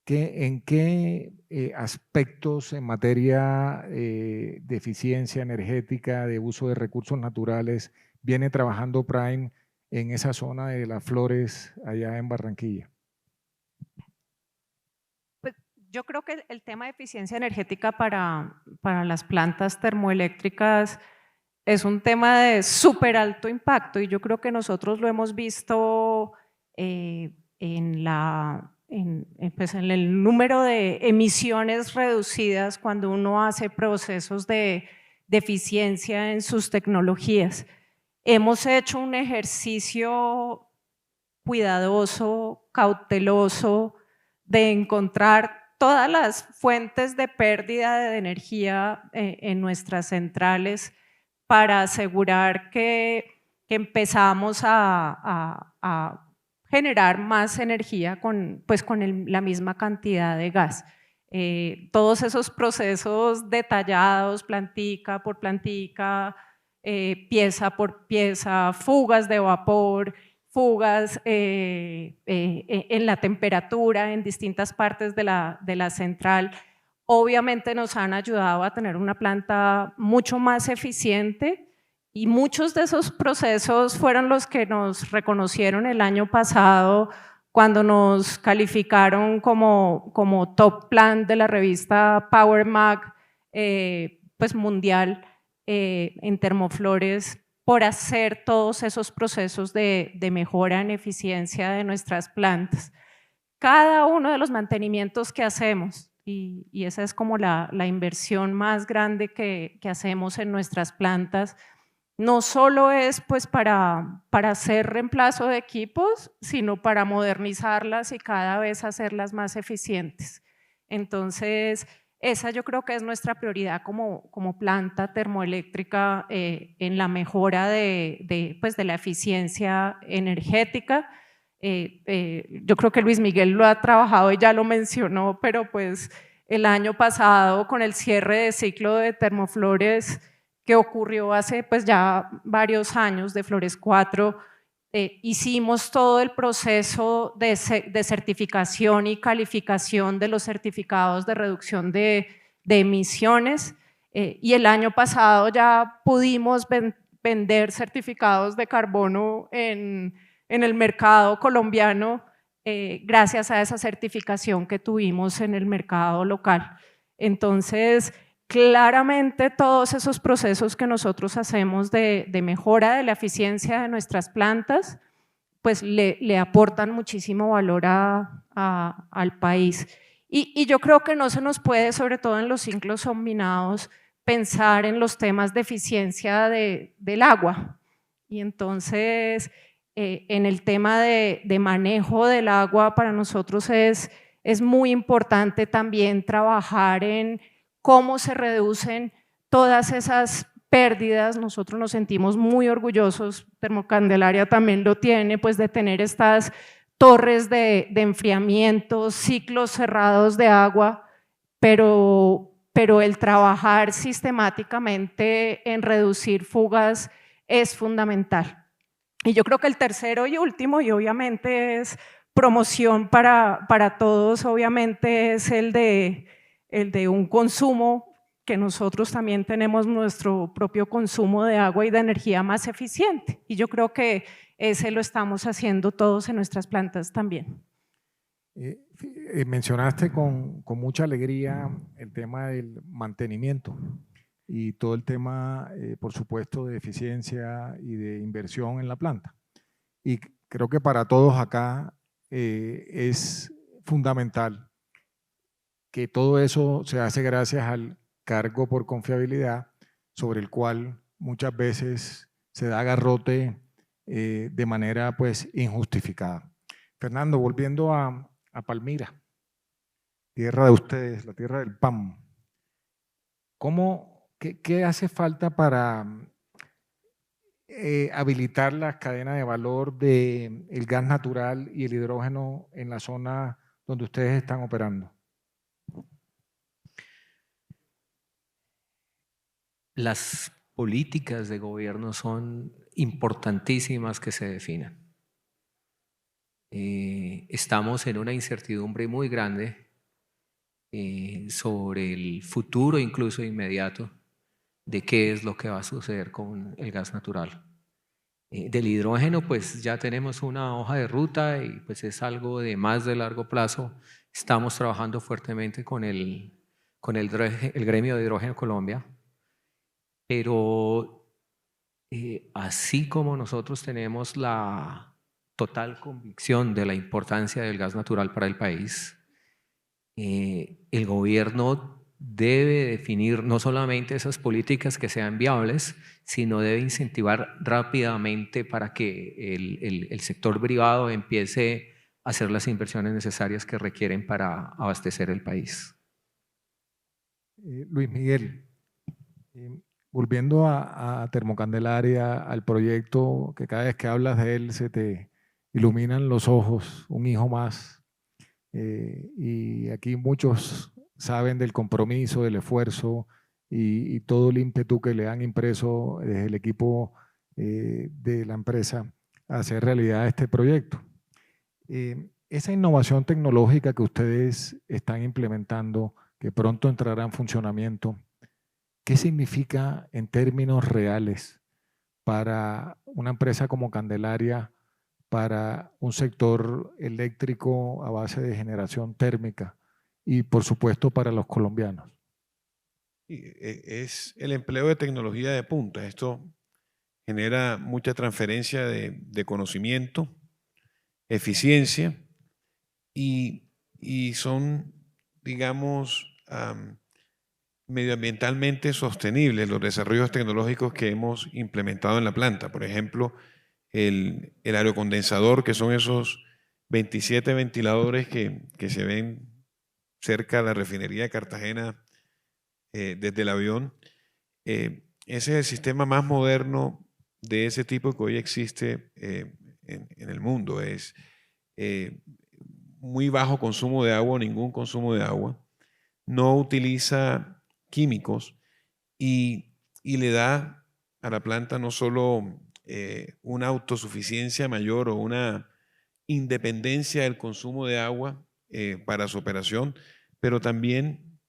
¿en qué aspectos en materia de eficiencia energética, de uso de recursos naturales, viene trabajando Prime en esa zona de Las Flores, allá en Barranquilla? Yo creo que el tema de eficiencia energética para las plantas termoeléctricas es un tema de súper alto impacto y yo creo que nosotros lo hemos visto en el número de emisiones reducidas cuando uno hace procesos de eficiencia en sus tecnologías. Hemos hecho un ejercicio cuidadoso, cauteloso, de encontrar todas las fuentes de pérdida de energía en nuestras centrales para asegurar que empezamos a generar más energía con la misma cantidad de gas. Todos esos procesos detallados, plantica por plantica, pieza por pieza, fugas de vapor, fugas en la temperatura en distintas partes de la central, obviamente nos han ayudado a tener una planta mucho más eficiente y muchos de esos procesos fueron los que nos reconocieron el año pasado cuando nos calificaron como top plan de la revista Power Mag pues mundial en termoflores, por hacer todos esos procesos de mejora en eficiencia de nuestras plantas. Cada uno de los mantenimientos que hacemos, y esa es como la inversión más grande que hacemos en nuestras plantas, no solo es pues para hacer reemplazo de equipos, sino para modernizarlas y cada vez hacerlas más eficientes. Entonces, esa yo creo que es nuestra prioridad como planta termoeléctrica en la mejora de la eficiencia energética. Yo creo que Luis Miguel lo ha trabajado y ya lo mencionó, pero pues el año pasado con el cierre de ciclo de termoflores que ocurrió hace pues ya varios años de Flores 4, hicimos todo el proceso de certificación y calificación de los certificados de reducción de emisiones y el año pasado ya pudimos vender certificados de carbono en el mercado colombiano gracias a esa certificación que tuvimos en el mercado local. Entonces, claramente todos esos procesos que nosotros hacemos de mejora de la eficiencia de nuestras plantas, pues le aportan muchísimo valor al país. Y yo creo que no se nos puede, sobre todo en los ciclos combinados, pensar en los temas de eficiencia del agua. Y entonces, en el tema de manejo del agua, para nosotros es muy importante también trabajar en cómo se reducen todas esas pérdidas. Nosotros nos sentimos muy orgullosos, Termocandelaria también lo tiene, pues de tener estas torres de enfriamiento, ciclos cerrados de agua, pero el trabajar sistemáticamente en reducir fugas es fundamental. Y yo creo que el tercero y último, y obviamente es promoción para todos, obviamente es el de un consumo, que nosotros también tenemos nuestro propio consumo de agua y de energía más eficiente. Y yo creo que ese lo estamos haciendo todos en nuestras plantas también. Mencionaste con mucha alegría el tema del mantenimiento y todo el tema, por supuesto, de eficiencia y de inversión en la planta. Y creo que para todos acá es fundamental que todo eso se hace gracias al cargo por confiabilidad, sobre el cual muchas veces se da garrote de manera pues injustificada. Fernando, volviendo a Palmira, tierra de ustedes, la tierra del pan, ¿qué hace falta para habilitar las cadenas de valor del gas natural y el hidrógeno en la zona donde ustedes están operando? Las políticas de gobierno son importantísimas que se definan. Estamos en una incertidumbre muy grande sobre el futuro, incluso inmediato, de qué es lo que va a suceder con el gas natural. Del hidrógeno, pues ya tenemos una hoja de ruta y pues es algo de más de largo plazo Estamos trabajando fuertemente con el Gremio de Hidrógeno Colombia, pero así como nosotros tenemos la total convicción de la importancia del gas natural para el país, el gobierno debe definir no solamente esas políticas que sean viables, sino debe incentivar rápidamente para que el sector privado empiece a hacer las inversiones necesarias que requieren para abastecer el país. Luis Miguel, volviendo a Termocandelaria, al proyecto que cada vez que hablas de él se te iluminan los ojos, un hijo más. Y aquí muchos saben del compromiso, del esfuerzo y todo el ímpetu que le han impreso desde el equipo de la empresa a hacer realidad este proyecto. Esa innovación tecnológica que ustedes están implementando, que pronto entrará en funcionamiento, ¿qué significa en términos reales para una empresa como Candelaria, para un sector eléctrico a base de generación térmica y, por supuesto, para los colombianos? Es el empleo de tecnología de punta. Esto genera mucha transferencia de conocimiento, eficiencia y son, digamos, medioambientalmente sostenibles los desarrollos tecnológicos que hemos implementado en la planta. Por ejemplo, el aerocondensador, que son esos 27 ventiladores que se ven cerca de la refinería de Cartagena desde el avión. Ese es el sistema más moderno de ese tipo que hoy existe en el mundo. Es muy bajo consumo de agua, ningún consumo de agua. No utiliza químicos y le da a la planta no solo una autosuficiencia mayor o una independencia del consumo de agua para su operación, pero también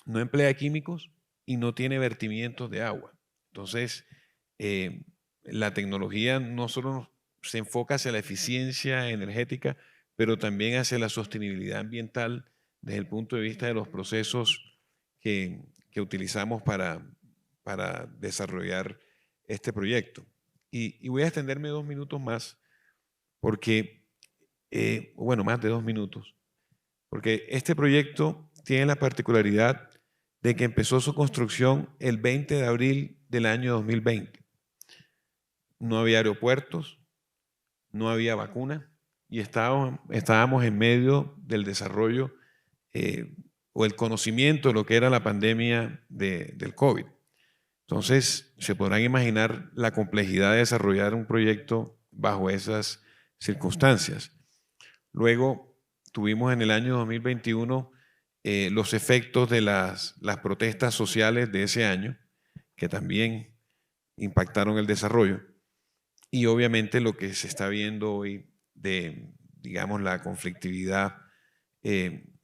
no emplea químicos y no tiene vertimientos de agua. Entonces, la tecnología no solo se enfoca hacia la eficiencia energética, pero también hacia la sostenibilidad ambiental desde el punto de vista de los procesos que utilizamos para desarrollar este proyecto. Y voy a extenderme 2 minutos más, porque, bueno, más de 2 minutos, porque este proyecto tiene la particularidad de que empezó su construcción el 20 de abril del año 2020. No había aeropuertos, no había vacuna y estábamos en medio del desarrollo o el conocimiento de lo que era la pandemia del COVID. Entonces, se podrán imaginar la complejidad de desarrollar un proyecto bajo esas circunstancias. Luego, tuvimos en el año 2021 los efectos de las protestas sociales de ese año, que también impactaron el desarrollo. Y obviamente lo que se está viendo hoy de, digamos, la conflictividad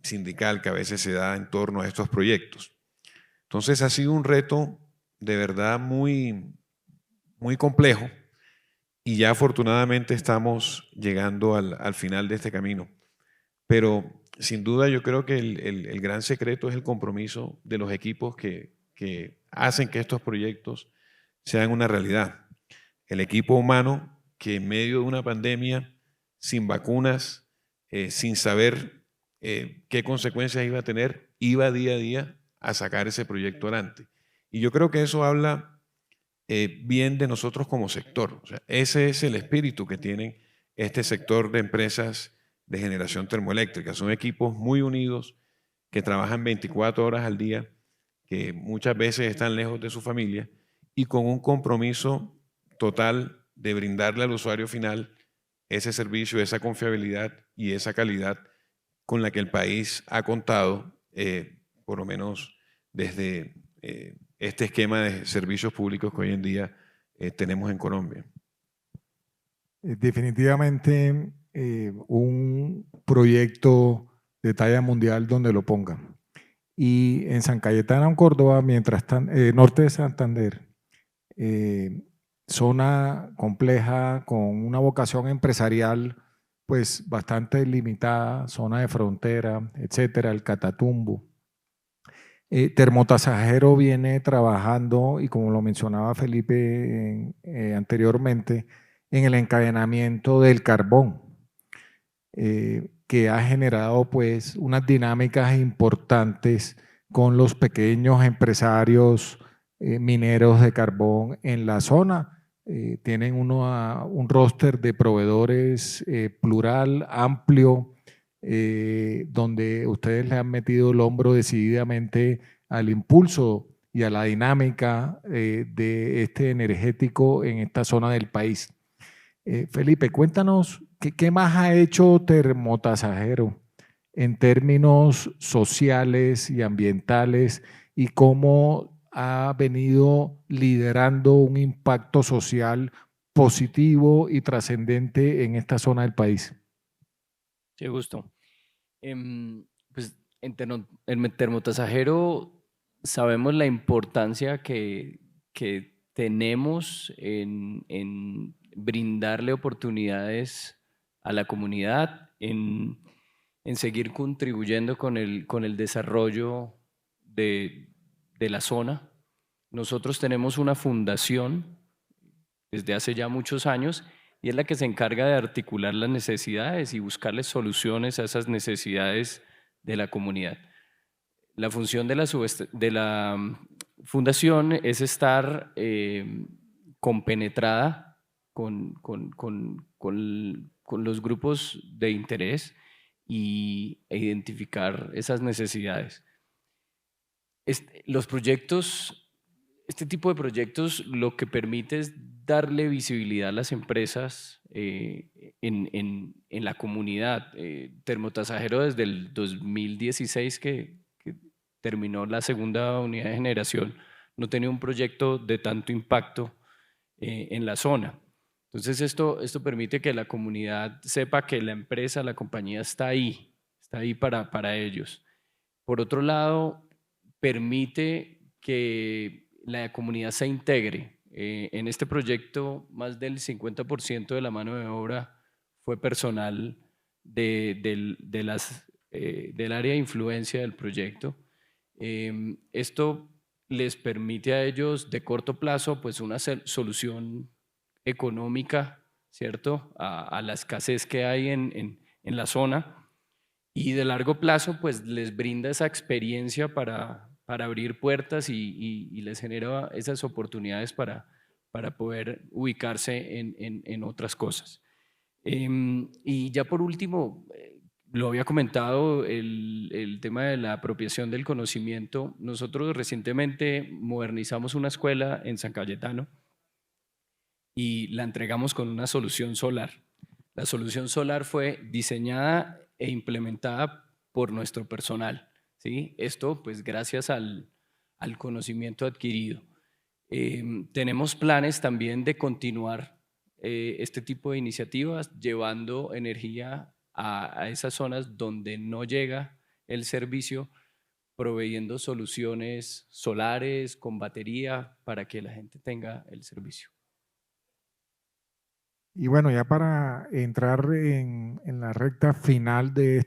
sindical que a veces se da en torno a estos proyectos. Entonces ha sido un reto de verdad muy, muy complejo y ya afortunadamente estamos llegando al final de este camino. Pero sin duda yo creo que el gran secreto es el compromiso de los equipos que hacen que estos proyectos sean una realidad. El equipo humano que en medio de una pandemia, sin vacunas, sin saber qué consecuencias iba a tener, iba día a día a sacar ese proyecto adelante. Y yo creo que eso habla bien de nosotros como sector. O sea, ese es el espíritu que tienen este sector de empresas de generación termoeléctrica. Son equipos muy unidos que trabajan 24 horas al día, que muchas veces están lejos de su familia y con un compromiso total de brindarle al usuario final ese servicio, esa confiabilidad y esa calidad con la que el país ha contado, por lo menos desde este esquema de servicios públicos que hoy en día tenemos en Colombia. Definitivamente un proyecto de talla mundial donde lo pongan. Y en San Cayetano, en Córdoba, norte de Santander, zona compleja con una vocación empresarial pues bastante limitada, zona de frontera, etcétera, el Catatumbo. Termotasajero viene trabajando, y como lo mencionaba Felipe anteriormente, en el encadenamiento del carbón, que ha generado pues unas dinámicas importantes con los pequeños empresarios mineros de carbón en la zona. Tienen un roster de proveedores plural, amplio, donde ustedes le han metido el hombro decididamente al impulso y a la dinámica de este energético en esta zona del país. Felipe, cuéntanos qué más ha hecho Termotasajero en términos sociales y ambientales y cómo ha venido liderando un impacto social positivo y trascendente en esta zona del país. Sí, gusto. Pues en Termotasajero sabemos la importancia que tenemos en brindarle oportunidades a la comunidad, en seguir contribuyendo con el desarrollo de la zona. Nosotros tenemos una fundación desde hace ya muchos años y es la que se encarga de articular las necesidades y buscarles soluciones a esas necesidades de la comunidad. La función de la fundación es estar compenetrada con los grupos de interés e identificar esas necesidades. Este tipo de proyectos lo que permite es darle visibilidad a las empresas en la comunidad. Termotasajero desde el 2016 que terminó la segunda unidad de generación no tenía un proyecto de tanto impacto en la zona. Entonces esto permite que la comunidad sepa que la empresa, la compañía está ahí para ellos. Por otro lado, permite que la comunidad se integre. En este proyecto, más del 50% de la mano de obra fue personal del área de influencia del proyecto. Esto les permite a ellos de corto plazo pues una solución económica, ¿cierto?, a la escasez que hay en la zona, y de largo plazo pues les brinda esa experiencia para abrir puertas y les genera esas oportunidades para poder ubicarse en otras cosas. Y ya por último, lo había comentado, el tema de la apropiación del conocimiento. Nosotros recientemente modernizamos una escuela en San Cayetano y la entregamos con una solución solar. La solución solar fue diseñada e implementada por nuestro personal, ¿sí? Esto pues gracias al conocimiento adquirido. Tenemos planes también de continuar este tipo de iniciativas, llevando energía a esas zonas donde no llega el servicio, proveyendo soluciones solares con batería para que la gente tenga el servicio. Y bueno, ya para entrar en la recta final de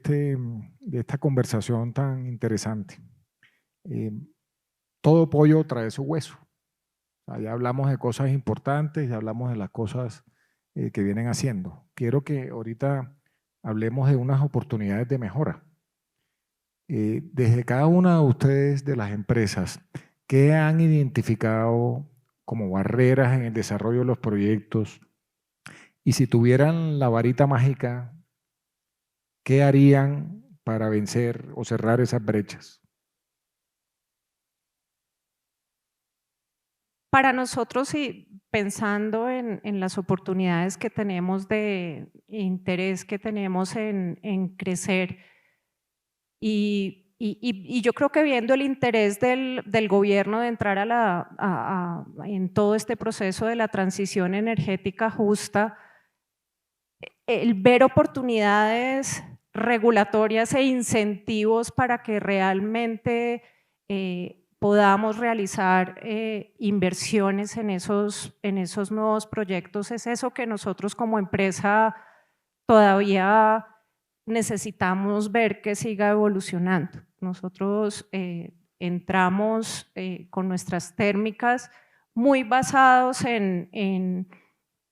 esta conversación tan interesante, todo pollo trae su hueso. O sea, ya hablamos de cosas importantes, ya hablamos de las cosas que vienen haciendo. Quiero que ahorita hablemos de unas oportunidades de mejora. Desde cada una de ustedes, de las empresas, ¿qué han identificado como barreras en el desarrollo de los proyectos? Y si tuvieran la varita mágica, ¿qué harían para vencer o cerrar esas brechas? Para nosotros, y pensando en las oportunidades que tenemos de interés que tenemos en crecer, y yo creo que viendo el interés del gobierno de entrar en todo este proceso de la transición energética justa, el ver oportunidades regulatorias e incentivos para que realmente podamos realizar inversiones en esos nuevos proyectos, es eso que nosotros como empresa todavía necesitamos ver que siga evolucionando. Nosotros entramos con nuestras térmicas muy basados en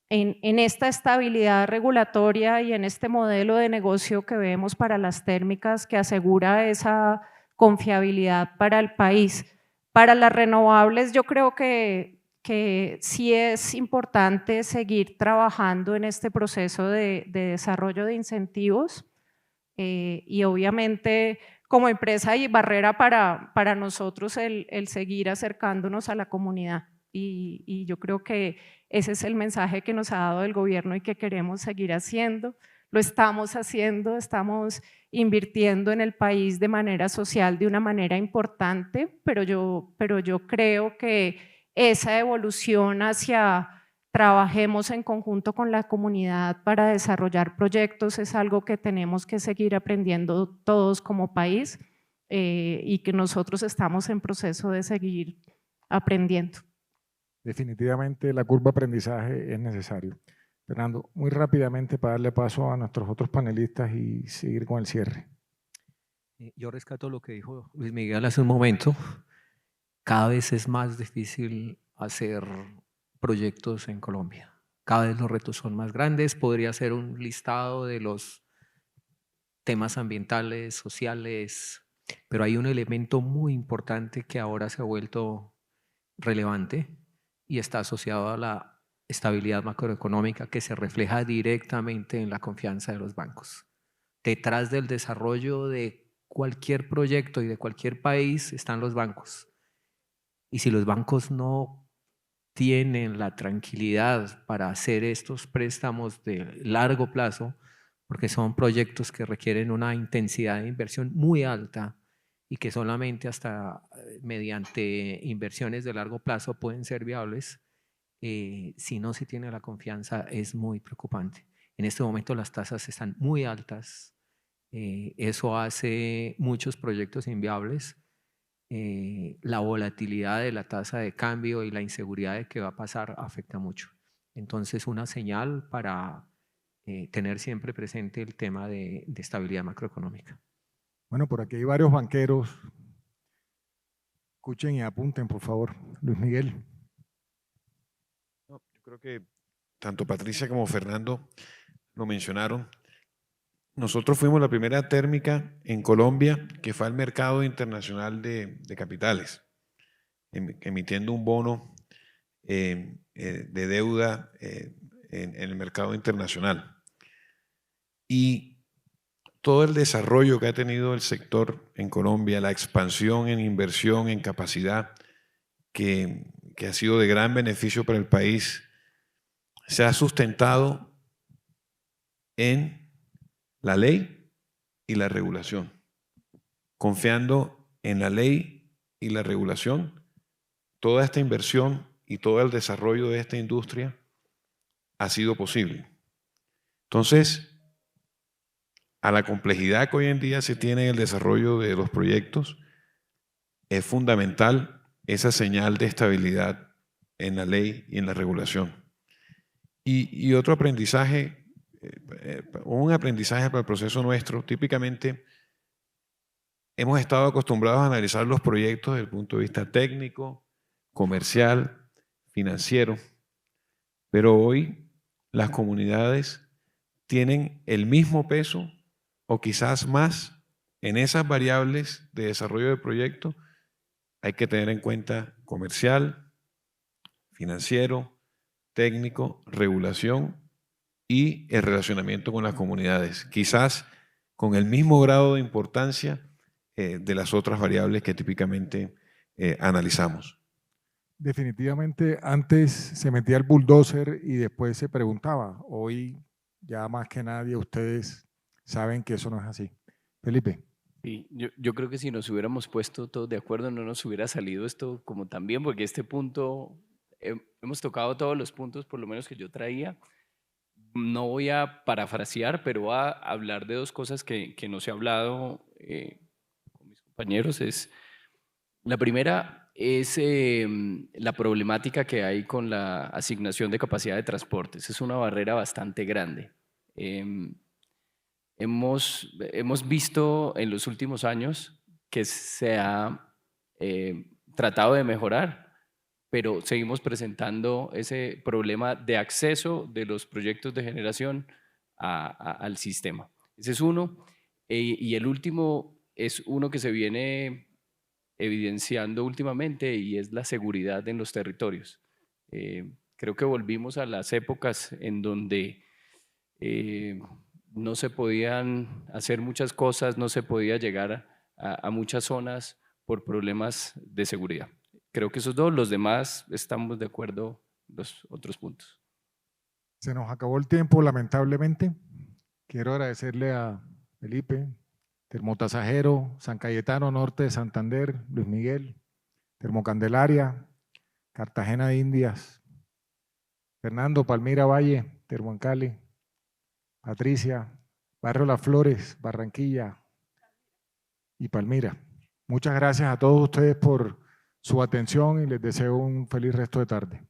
esta estabilidad regulatoria y en este modelo de negocio que vemos para las térmicas que asegura esa confiabilidad para el país. Para las renovables yo creo que sí es importante seguir trabajando en este proceso de desarrollo de incentivos y obviamente como empresa y barrera para nosotros el seguir acercándonos a la comunidad. Y yo creo que ese es el mensaje que nos ha dado el gobierno y que queremos seguir haciendo. Lo estamos haciendo, estamos invirtiendo en el país de manera social de una manera importante, pero yo creo que esa evolución hacia trabajemos en conjunto con la comunidad para desarrollar proyectos es algo que tenemos que seguir aprendiendo todos como país y que nosotros estamos en proceso de seguir aprendiendo. Definitivamente la curva de aprendizaje es necesario. Fernando, muy rápidamente para darle paso a nuestros otros panelistas y seguir con el cierre. Yo rescato lo que dijo Luis Miguel hace un momento. Cada vez es más difícil hacer proyectos en Colombia. Cada vez los retos son más grandes. Podría ser un listado de los temas ambientales, sociales, pero hay un elemento muy importante que ahora se ha vuelto relevante y está asociado a la estabilidad macroeconómica que se refleja directamente en la confianza de los bancos. Detrás del desarrollo de cualquier proyecto y de cualquier país están los bancos. Y si los bancos no tienen la tranquilidad para hacer estos préstamos de largo plazo, porque son proyectos que requieren una intensidad de inversión muy alta y que solamente hasta mediante inversiones de largo plazo pueden ser viables, si no se tiene la confianza es muy preocupante. En este momento las tasas están muy altas, eso hace muchos proyectos inviables. La volatilidad de la tasa de cambio y la inseguridad de qué va a pasar afecta mucho. Entonces, una señal para tener siempre presente el tema de estabilidad macroeconómica. Bueno, por aquí hay varios banqueros. Escuchen y apunten, por favor. Luis Miguel. Yo creo que tanto Patricia como Fernando lo mencionaron. Nosotros fuimos la primera térmica en Colombia que fue al mercado internacional de capitales, emitiendo un bono de deuda en el mercado internacional. Y todo el desarrollo que ha tenido el sector en Colombia, la expansión en inversión, en capacidad, que ha sido de gran beneficio para el país, se ha sustentado en la ley y la regulación. Confiando en la ley y la regulación, toda esta inversión y todo el desarrollo de esta industria ha sido posible. Entonces, a la complejidad que hoy en día se tiene en el desarrollo de los proyectos, es fundamental esa señal de estabilidad en la ley y en la regulación. Y otro aprendizaje, un aprendizaje para el proceso nuestro, típicamente hemos estado acostumbrados a analizar los proyectos desde el punto de vista técnico, comercial, financiero, pero hoy las comunidades tienen el mismo peso o quizás más en esas variables de desarrollo de proyecto. Hay que tener en cuenta comercial, financiero, técnico, regulación y el relacionamiento con las comunidades, quizás con el mismo grado de importancia de las otras variables que típicamente analizamos. Definitivamente antes se metía el bulldozer y después se preguntaba. Hoy ya más que nadie ustedes saben que eso no es así. Felipe. Sí, yo creo que si nos hubiéramos puesto todos de acuerdo no nos hubiera salido esto como tan bien, porque este punto, hemos tocado todos los puntos por lo menos que yo traía. No voy a parafrasear, pero voy a hablar de dos cosas que no se ha hablado con mis compañeros. La primera es la problemática que hay con la asignación de capacidad de transportes. Es una barrera bastante grande. hemos visto en los últimos años que se ha tratado de mejorar, pero seguimos presentando ese problema de acceso de los proyectos de generación al sistema. Ese es uno. Y el último es uno que se viene evidenciando últimamente y es la seguridad en los territorios. Creo que volvimos a las épocas en donde no se podían hacer muchas cosas, no se podía llegar a muchas zonas por problemas de seguridad. Creo que esos dos, los demás estamos de acuerdo en los otros puntos. Se nos acabó el tiempo, lamentablemente. Quiero agradecerle a Felipe, Termotasajero, San Cayetano Norte de Santander, Luis Miguel, Termocandelaria, Cartagena de Indias, Fernando, Palmira Valle, Termoencali, Patricia, Barrio Las Flores, Barranquilla y Palmira. Muchas gracias a todos ustedes por su atención y les deseo un feliz resto de tarde.